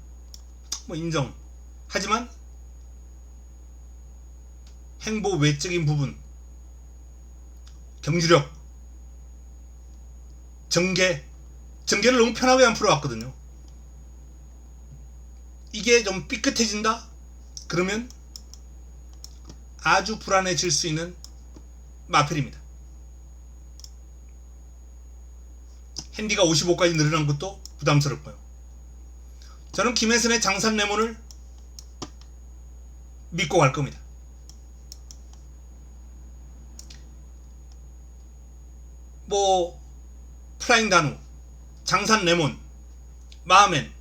Speaker 1: 뭐 인정. 하지만 행보 외적인 부분, 경주력, 전개를 너무 편하게 안 풀어왔거든요. 이게 좀 삐끗해진다? 그러면 아주 불안해질 수 있는 마필입니다. 핸디가 55까지 늘어난 것도 부담스럽고요. 저는 김혜선의 장산 레몬을 믿고 갈 겁니다. 뭐 플라잉 다누, 장산 레몬, 마하맨,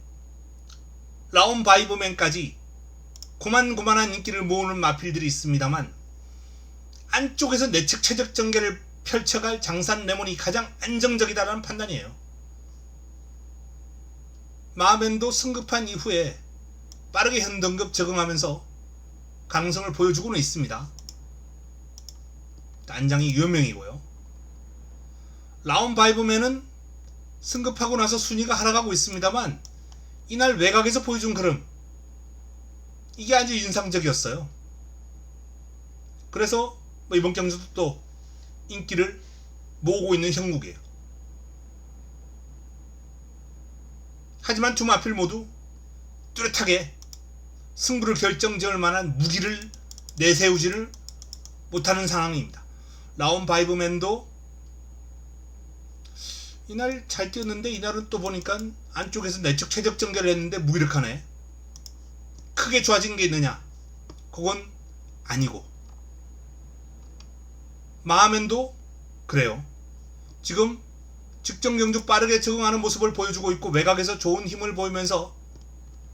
Speaker 1: 라온 바이브맨까지 고만고만한 인기를 모으는 마필들이 있습니다만 안쪽에서 내측 최적 전개를 펼쳐갈 장산 레몬이 가장 안정적이다라는 판단이에요. 마하맨도 승급한 이후에 빠르게 현등급 적응하면서 가능성을 보여주고는 있습니다. 안장이 유명이고요. 라온 바이브맨은 승급하고 나서 순위가 하락하고 있습니다만 이날 외곽에서 보여준 흐름, 이게 아주 인상적이었어요. 그래서 뭐 이번 경주도 또 인기를 모으고 있는 형국이에요. 하지만 두 마필 모두 뚜렷하게 승부를 결정지을 만한 무기를 내세우지를 못하는 상황입니다. 라온 바이브맨도 이날 잘 뛰었는데 이날은 또 보니까 안쪽에서 내적 최적 전개를 했는데 무기력하네. 크게 좋아진 게 있느냐? 그건 아니고. 마하맨도 그래요. 지금 직전 경주 빠르게 적응하는 모습을 보여주고 있고 외곽에서 좋은 힘을 보이면서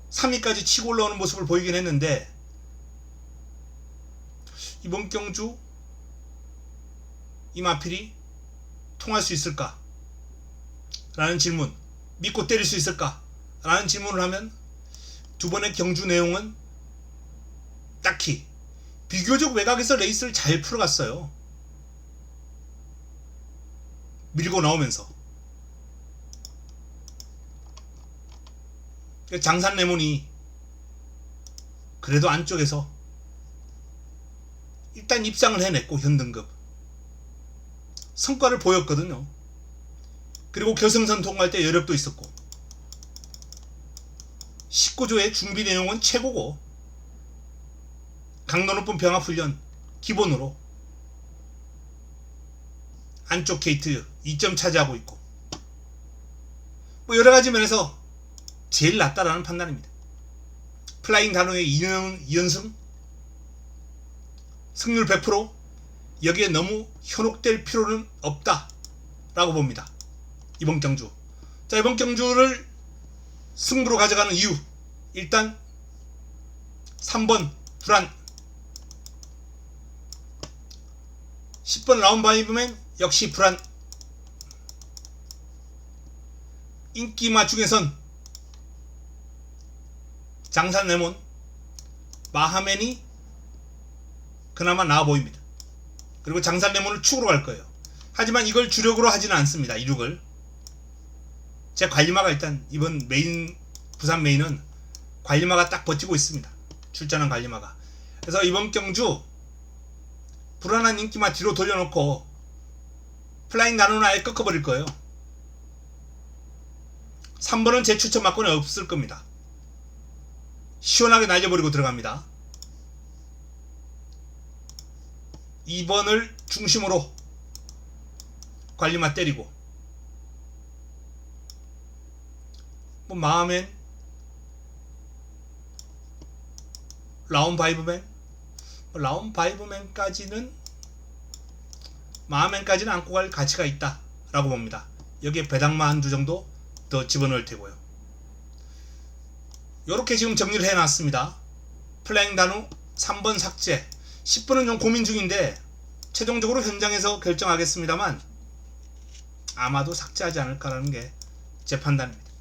Speaker 1: 3위까지 치고 올라오는 모습을 보이긴 했는데 이번 경주 이 마필이 통할 수 있을까? 라는 질문, 믿고 때릴 수 있을까? 라는 질문을 하면 두 번의 경주 내용은 딱히 비교적 외곽에서 레이스를 잘 풀어갔어요. 밀고 나오면서 장산 레몬이 그래도 안쪽에서 일단 입상을 해냈고 현등급 성과를 보였거든요. 그리고 결승선 통과할 때 여력도 있었고 19조의 준비 내용은 최고고 강도 높은 병합훈련 기본으로 안쪽 게이트 2점 차지하고 있고 뭐 여러가지 면에서 제일 낫다라는 판단입니다. 플라잉 다누의 2연승 승률 100%, 여기에 너무 현혹될 필요는 없다 라고 봅니다. 이번 경주. 자, 이번 경주를 승부로 가져가는 이유, 일단 3번 불안, 10번 라운 바이브맨 역시 불안. 인기마 중에선 장산 레몬, 마하맨이 그나마 나아 보입니다. 그리고 장산 레몬을 축으로 갈 거예요. 하지만 이걸 주력으로 하지는 않습니다. 이륙을. 제 관리마가 일단 이번 메인, 부산 메인은 관리마가 딱 버티고 있습니다. 출전한 관리마가. 그래서 이번 경주 불안한 인기마 뒤로 돌려놓고 플라잉 다누는 아예 꺾어버릴 거예요. 3번은 제 추천 맞고는 없을 겁니다. 시원하게 날려버리고 들어갑니다. 2번을 중심으로 관리마 때리고, 뭐 마하맨, 라운 바이브맨, 라운 바이브맨까지는, 마하맨까지는 안고 갈 가치가 있다 라고 봅니다. 여기에 배당마 한두 정도 더 집어넣을 테고요. 요렇게 지금 정리를 해놨습니다. 플레잉 단우 3번 삭제, 10번은 좀 고민 중인데 최종적으로 현장에서 결정하겠습니다만 아마도 삭제하지 않을까라는 게 제 판단입니다.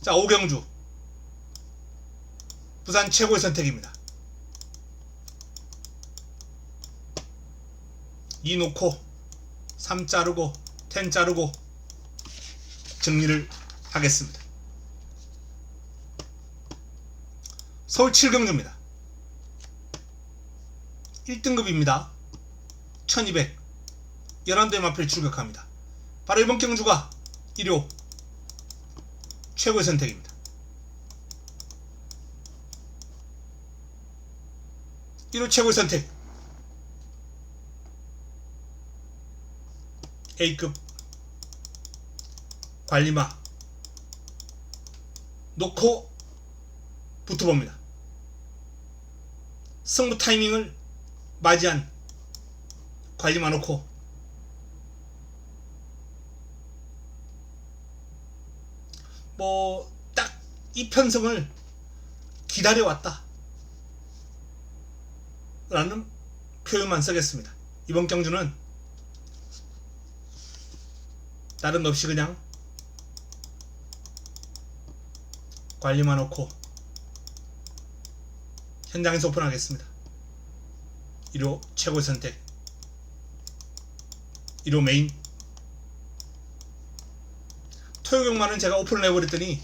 Speaker 1: 자, 오경주 부산 최고의 선택입니다. 2 놓고 3 자르고 10 자르고 정리를 하겠습니다. 서울 7경주입니다. 1등급입니다. 1200 연안도의 마필 출격합니다. 바로 이번 경주가 1호 최고의 선택입니다. 1호 최고의 선택, A급 관리마 놓고 붙어봅니다. 승부 타이밍을 맞이한 관리마 놓고 뭐 딱 이 편성을 기다려왔다 라는 표현만 쓰겠습니다. 이번 경주는 다른 것 없이 그냥 관리마 놓고 현장에서 오픈하겠습니다. 1호 최고의 선택, 1호 메인. 토요경마는 제가 오픈을 해버렸더니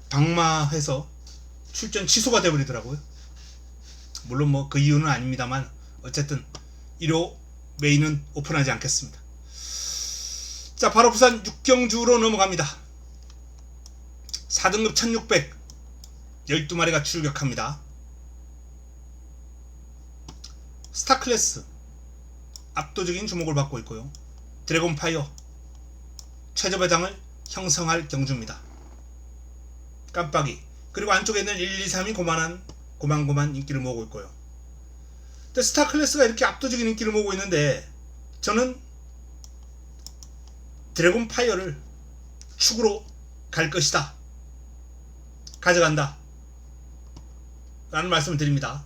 Speaker 1: 방마해서 출전 취소가 돼버리더라고요. 물론 뭐 그 이유는 아닙니다만 어쨌든 1호 메인은 오픈하지 않겠습니다. 자, 바로 부산 6경주로 넘어갑니다. 4등급 1600 12마리가 출격합니다. 스타클래스 압도적인 주목을 받고 있고요. 드래곤파이어 최저배당을 형성할 경주입니다. 깜빡이, 그리고 안쪽에 있는 1, 2, 3이 고만고만 인기를 모으고 있고요. 근데 스타클래스가 이렇게 압도적인 인기를 모으고 있는데 저는 드래곤파이어를 축으로 갈 것이다, 가져간다 라는 말씀을 드립니다.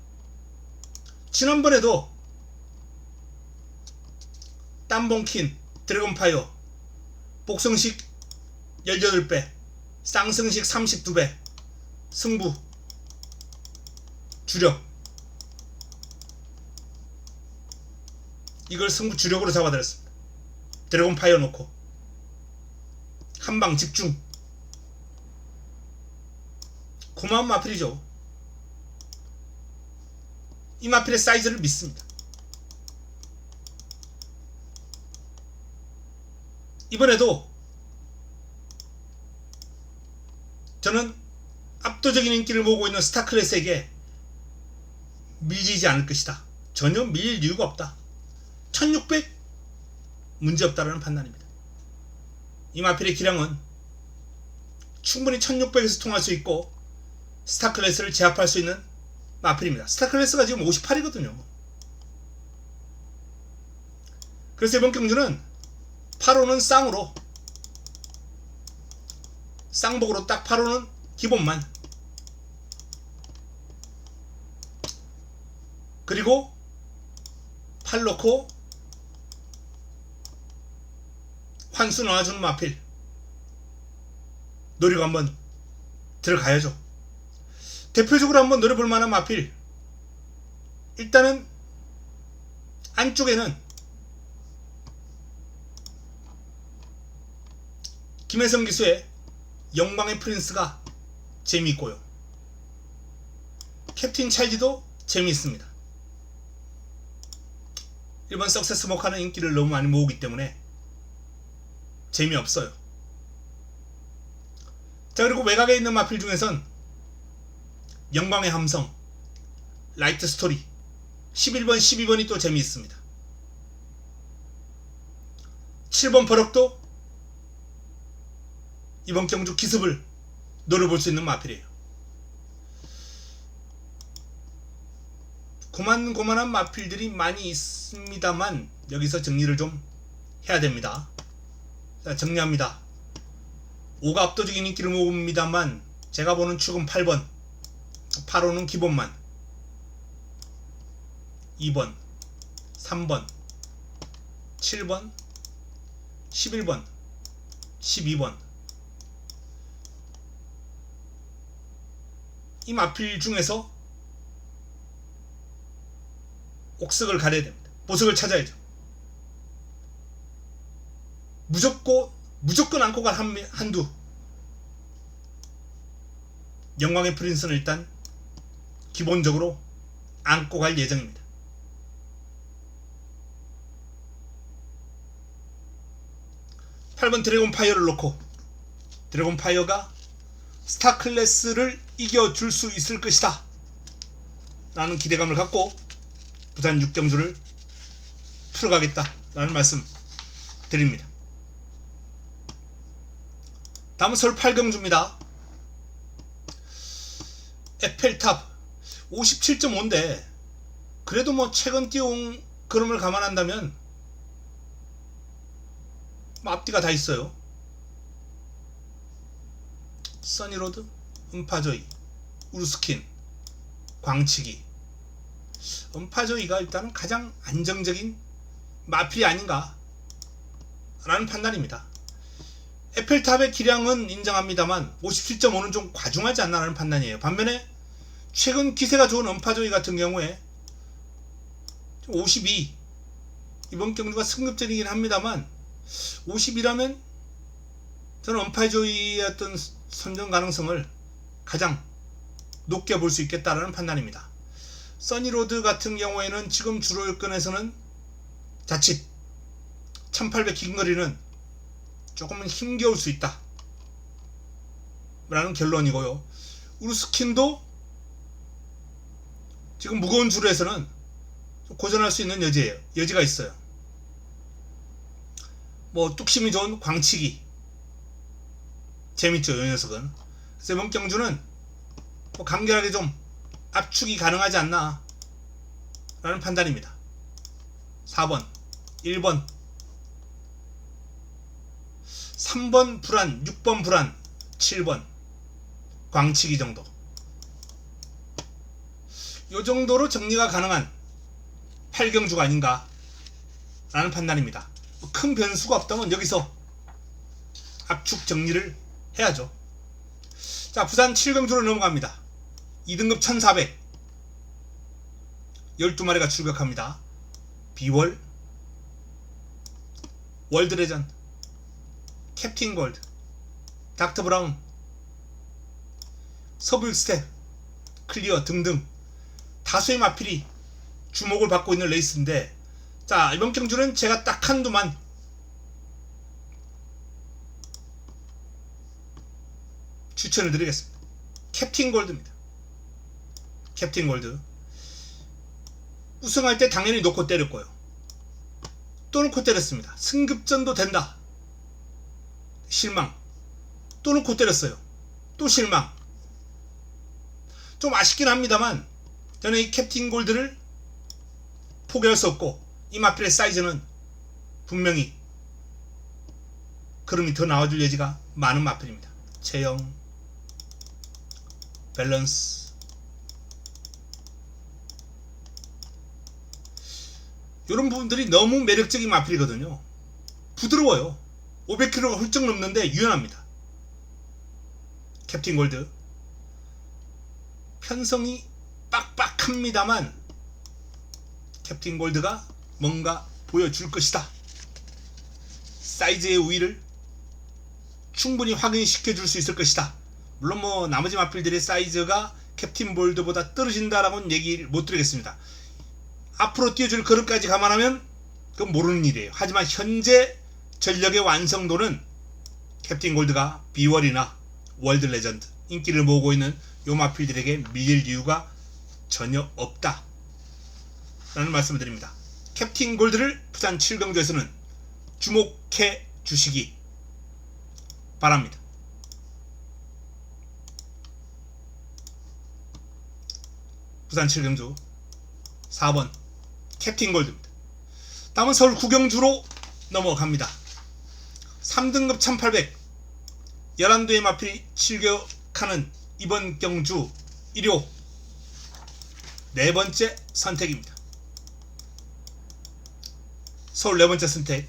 Speaker 1: 지난번에도 땀봉킨 드래곤파이어 복성식 18배, 쌍승식 32배, 승부 주력, 이걸 승부 주력으로 잡아드렸습니다. 드래곤파이어 놓고 한방 집중, 고마운 마필이죠. 이 마필의 사이즈를 믿습니다. 이번에도 저는 압도적인 인기를 모으고 있는 스타클래스에게 밀리지 않을 것이다. 전혀 밀릴 이유가 없다. 1600 문제없다라는 판단입니다. 이 마필의 기량은 충분히 1600에서 통할 수 있고 스타클래스를 제압할 수 있는 마필입니다. 스타클래스가 지금 58이거든요. 그래서 이번 경주는 8호는 쌍으로, 쌍복으로 딱 8호는 기본만, 그리고 8 넣고 환수 넣어주는 마필 노리고 한번 들어가야죠. 대표적으로 한번 노려볼 만한 마필, 일단은 안쪽에는 김혜성 기수의 영광의 프린스가 재미있고요. 캡틴 찰지도 재미있습니다. 일본 석세스 모카는 인기를 너무 많이 모으기 때문에 재미없어요. 자, 그리고 외곽에 있는 마필 중에선 영광의 함성, 라이트 스토리 11번 12번이 또 재미있습니다. 7번 버럭도 이번 경주 기습을 노려볼 수 있는 마필이에요. 고만고만한 마필들이 많이 있습니다만 여기서 정리를 좀 해야 됩니다. 자, 정리합니다. 5가 압도적인 인기를 모읍니다만 제가 보는 축은 8번, 8호는 기본만, 2번, 3번, 7번, 11번, 12번. 이 마필 중에서 옥석을 가려야 됩니다. 보석을 찾아야죠. 무조건 안고 갈 한두. 영광의 프린스는 일단 기본적으로 안고 갈 예정입니다. (8번) 드래곤 파이어를 놓고 드래곤 파이어가 스타 클래스를 이겨줄 수 있을 것이다 라는 기대감을 갖고 부산 6경주를 풀어가겠다 라는 말씀 드립니다. 다음은 서울 8경주입니다. 에펠탑 57.5인데 그래도 뭐 최근 뛰어온 그림을 감안한다면 뭐 앞뒤가 다 있어요. 써니로드, 음파조이, 우르스킨, 광치기. 음파조이가 일단은 가장 안정적인 마필이 아닌가 라는 판단입니다. 에펠탑의 기량은 인정합니다만 57.5는 좀 과중하지 않나 라는 판단이에요. 반면에 최근 기세가 좋은 음파조이 같은 경우에 52, 이번 경주가 승급전이긴 합니다만 50이라면 저는 음파조이의 어떤 선정 가능성을 가장 높게 볼 수 있겠다라는 판단입니다. 써니로드 같은 경우에는 지금 주로 여건에서는 자칫 1800 긴거리는 조금은 힘겨울 수 있다 라는 결론이고요. 우르스킨도 지금 무거운 주로에서는 고전할 수 있는 여지가 있어요. 뭐 뚝심이 좋은 광치기 재밌죠, 이 녀석은. 그래서 이번 경주는 뭐 간결하게 좀 압축이 가능하지 않나 라는 판단입니다. 4번, 1번, 3번 불안, 6번 불안, 7번 광치기 정도. 요 정도로 정리가 가능한 8경주가 아닌가 라는 판단입니다. 큰 변수가 없다면 여기서 압축 정리를 해야죠. 자, 부산 7경주로 넘어갑니다. 2등급 1400 12마리가 출격합니다. 비월, 월드레전드, 캡틴 골드, 닥터 브라운, 서브육스텝, 클리어 등등 다수의 마필이 주목을 받고 있는 레이스인데, 자, 이번 경주는 제가 딱 한두만 추천을 드리겠습니다. 캡틴 골드입니다. 캡틴 골드 우승할 때 당연히 놓고 때렸고요. 또 놓고 때렸습니다. 승급전도 된다. 실망. 또 놓고 때렸어요. 또 실망. 좀 아쉽긴 합니다만 저는 이 캡틴 골드를 포기할 수 없고, 이 마필의 사이즈는 분명히 그름이 더 나와줄 여지가 많은 마필입니다. 체형, 밸런스, 이런 부분들이 너무 매력적인 마필이거든요. 부드러워요. 500kg가 훌쩍 넘는데 유연합니다. 캡틴 골드 편성이 빡빡합니다만 캡틴 골드가 뭔가 보여줄 것이다. 사이즈의 우위를 충분히 확인시켜줄 수 있을 것이다. 물론 뭐 나머지 마필들의 사이즈가 캡틴 골드보다 떨어진다라고는 얘기를 못 드리겠습니다. 앞으로 뛰어줄 그릇까지 감안하면 그건 모르는 일이에요. 하지만 현재 전력의 완성도는 캡틴 골드가 비월이나 월드 레전드 인기를 모으고 있는 요 마필들에게 밀릴 이유가 전혀 없다 라는 말씀을 드립니다. 캡틴 골드를 부산 7경주에서는 주목 주시기 바랍니다. 부산 7경주 4번 캡틴 골드입니다. 다음은 서울 9경주로 넘어갑니다. 3등급 1800 11도의 마필이 출격하는 이번 경주 1호 네 번째 선택입니다. 서울 네 번째 선택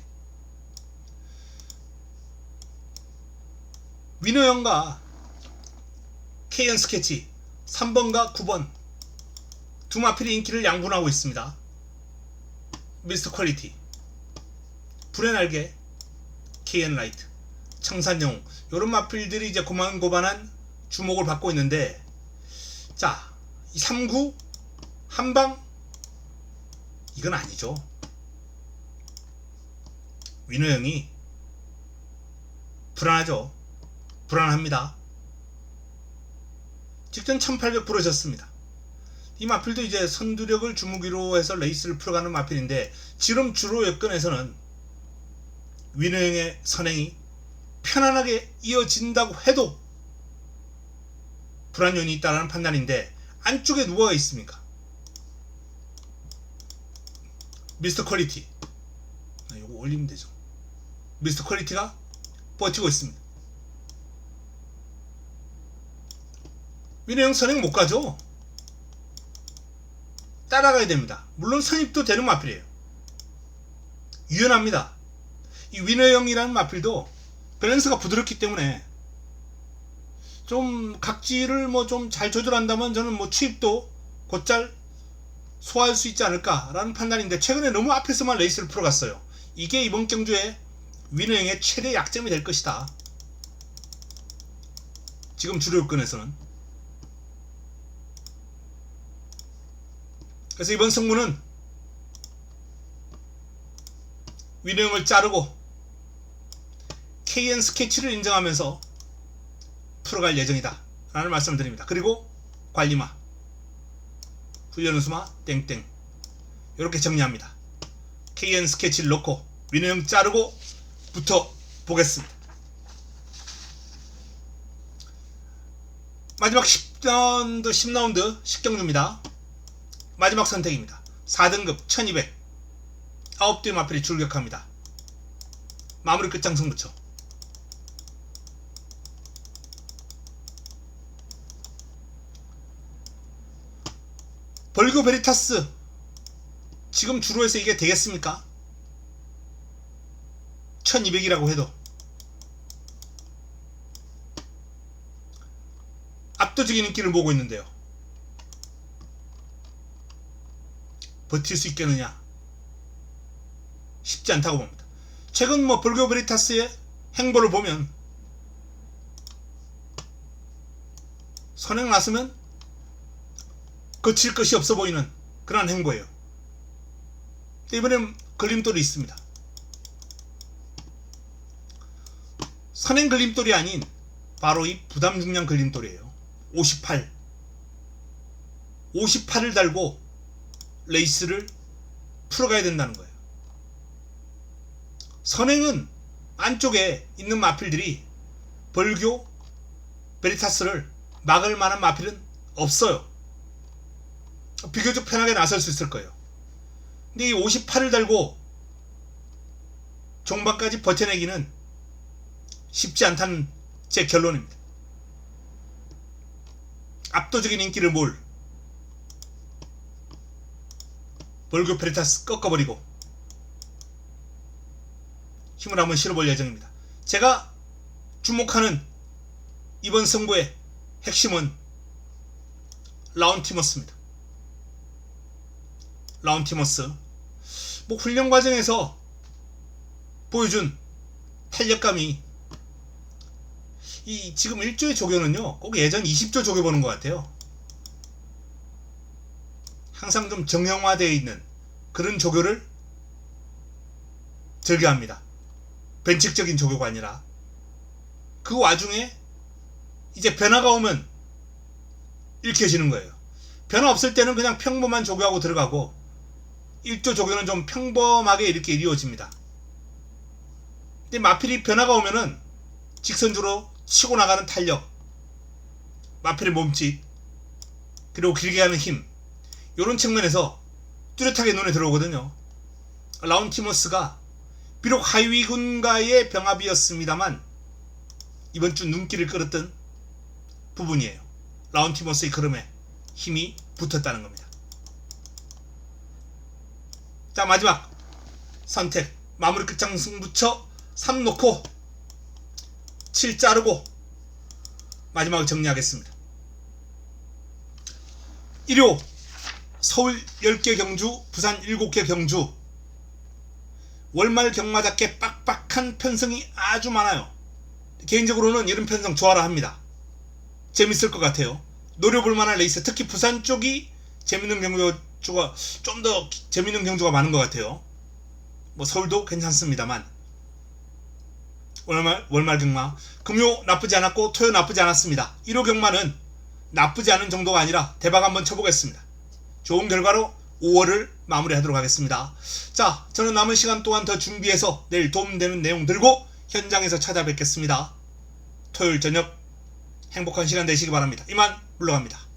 Speaker 1: 위너영과 KN 스케치 3번과 9번 두 마필이 인기를 양분하고 있습니다. 미스터 퀄리티 불의 날개 KN 라이트 청산영웅 요런 마필들이 이제 고만고만한 주목을 받고 있는데, 자, 이 3구 한방 이건 아니죠. 위너영이 불안하죠. 불안합니다. 직전 1800 부러졌습니다. 이 마필도 이제 선두력을 주무기로 해서 레이스를 풀어가는 마필인데, 지금 주로 여건에서는 위너영의 선행이 편안하게 이어진다고 해도 불안 요인이 있다는 판단인데, 안쪽에 누가 있습니까? 미스터 퀄리티. 이거 올리면 되죠. 미스터 퀄리티가 버티고 있습니다. 위너영 선행 못 가죠. 따라가야 됩니다. 물론 선입도 되는 마필이에요. 유연합니다. 이 위너영이라는 마필도 밸런스가 부드럽기 때문에 좀 각지를 뭐 좀 잘 조절한다면 저는 뭐 추입도 곧잘 소화할 수 있지 않을까라는 판단인데, 최근에 너무 앞에서만 레이스를 풀어갔어요. 이게 이번 경주에 위너영의 최대 약점이 될 것이다. 지금 주류 요건에서는. 그래서 이번 승부는 위너영을 자르고 KN 스케치를 인정하면서 풀어갈 예정이다 라는 말씀을 드립니다. 그리고 관리마, 훈련우수마 땡땡 이렇게 정리합니다. KN 스케치를 넣고 위너영 자르고 붙어 보겠습니다. 마지막 10라운드 10경주입니다. 마지막 선택입니다. 4등급 1200 9대 마필이 출격합니다. 마무리 끝장 승부처. 벌교 베리타스 지금 주로에서 이게 되겠습니까? 1200이라고 해도 압도적인 인기를 모으고 있는데요. 버틸 수 있겠느냐? 쉽지 않다고 봅니다. 최근 뭐 벌교 베리타스의 행보를 보면 선행 났으면 거칠 것이 없어 보이는 그런 행보예요. 이번엔 걸림돌이 있습니다. 선행 걸림돌이 아닌 바로 이 부담 중량 걸림돌이에요. 58을 달고 레이스를 풀어가야 된다는 거예요. 선행은 안쪽에 있는 마필들이 벌교 베리타스를 막을 만한 마필은 없어요. 비교적 편하게 나설 수 있을 거예요. 근데 이 58을 달고 종박까지 버텨내기는 쉽지 않다는 제 결론입니다. 압도적인 인기를 모을 벌교 베리타스 꺾어버리고 힘을 한번 실어볼 예정입니다. 제가 주목하는 이번 승부의 핵심은 라운티머스입니다. 라운티머스 뭐 훈련 과정에서 보여준 탄력감이 이 지금 1조의 조교는요 꼭 예전 20조 조교 보는 것 같아요. 항상 좀 정형화되어 있는 그런 조교를 즐겨합니다. 변칙적인 조교가 아니라. 그 와중에 이제 변화가 오면 읽혀지는 거예요. 변화 없을 때는 그냥 평범한 조교하고 들어가고 1조 조교는 좀 평범하게 이렇게 이루어집니다. 근데 마필이 변화가 오면은 직선주로 치고 나가는 탄력, 마필의 몸짓, 그리고 길게 하는 힘, 이런 측면에서 뚜렷하게 눈에 들어오거든요. 라운티머스가 비록 하위군과의 병합이었습니다만 이번 주 눈길을 끌었던 부분이에요. 라운티머스의 걸음에 힘이 붙었다는 겁니다. 자, 마지막 선택, 마무리 끝장 승부처 3 놓고 7 자르고 마지막을 정리하겠습니다. 1호 서울 10개 경주, 부산 7개 경주. 월말 경마잡게 빡빡한 편성이 아주 많아요. 개인적으로는 이런 편성 좋아라 합니다. 재밌을 것 같아요. 노려볼 만한 레이스, 특히 부산 쪽이 재밌는 경주가 좀 더 재밌는 경주가 많은 것 같아요. 뭐 서울도 괜찮습니다만 월말 경마 금요 나쁘지 않았고 토요 나쁘지 않았습니다. 1호 경마는 나쁘지 않은 정도가 아니라 대박 한번 쳐보겠습니다. 좋은 결과로 5월을 마무리하도록 하겠습니다. 자, 저는 남은 시간 동안 더 준비해서 내일 도움되는 내용 들고 현장에서 찾아뵙겠습니다. 토요일 저녁 행복한 시간 되시기 바랍니다. 이만 물러갑니다.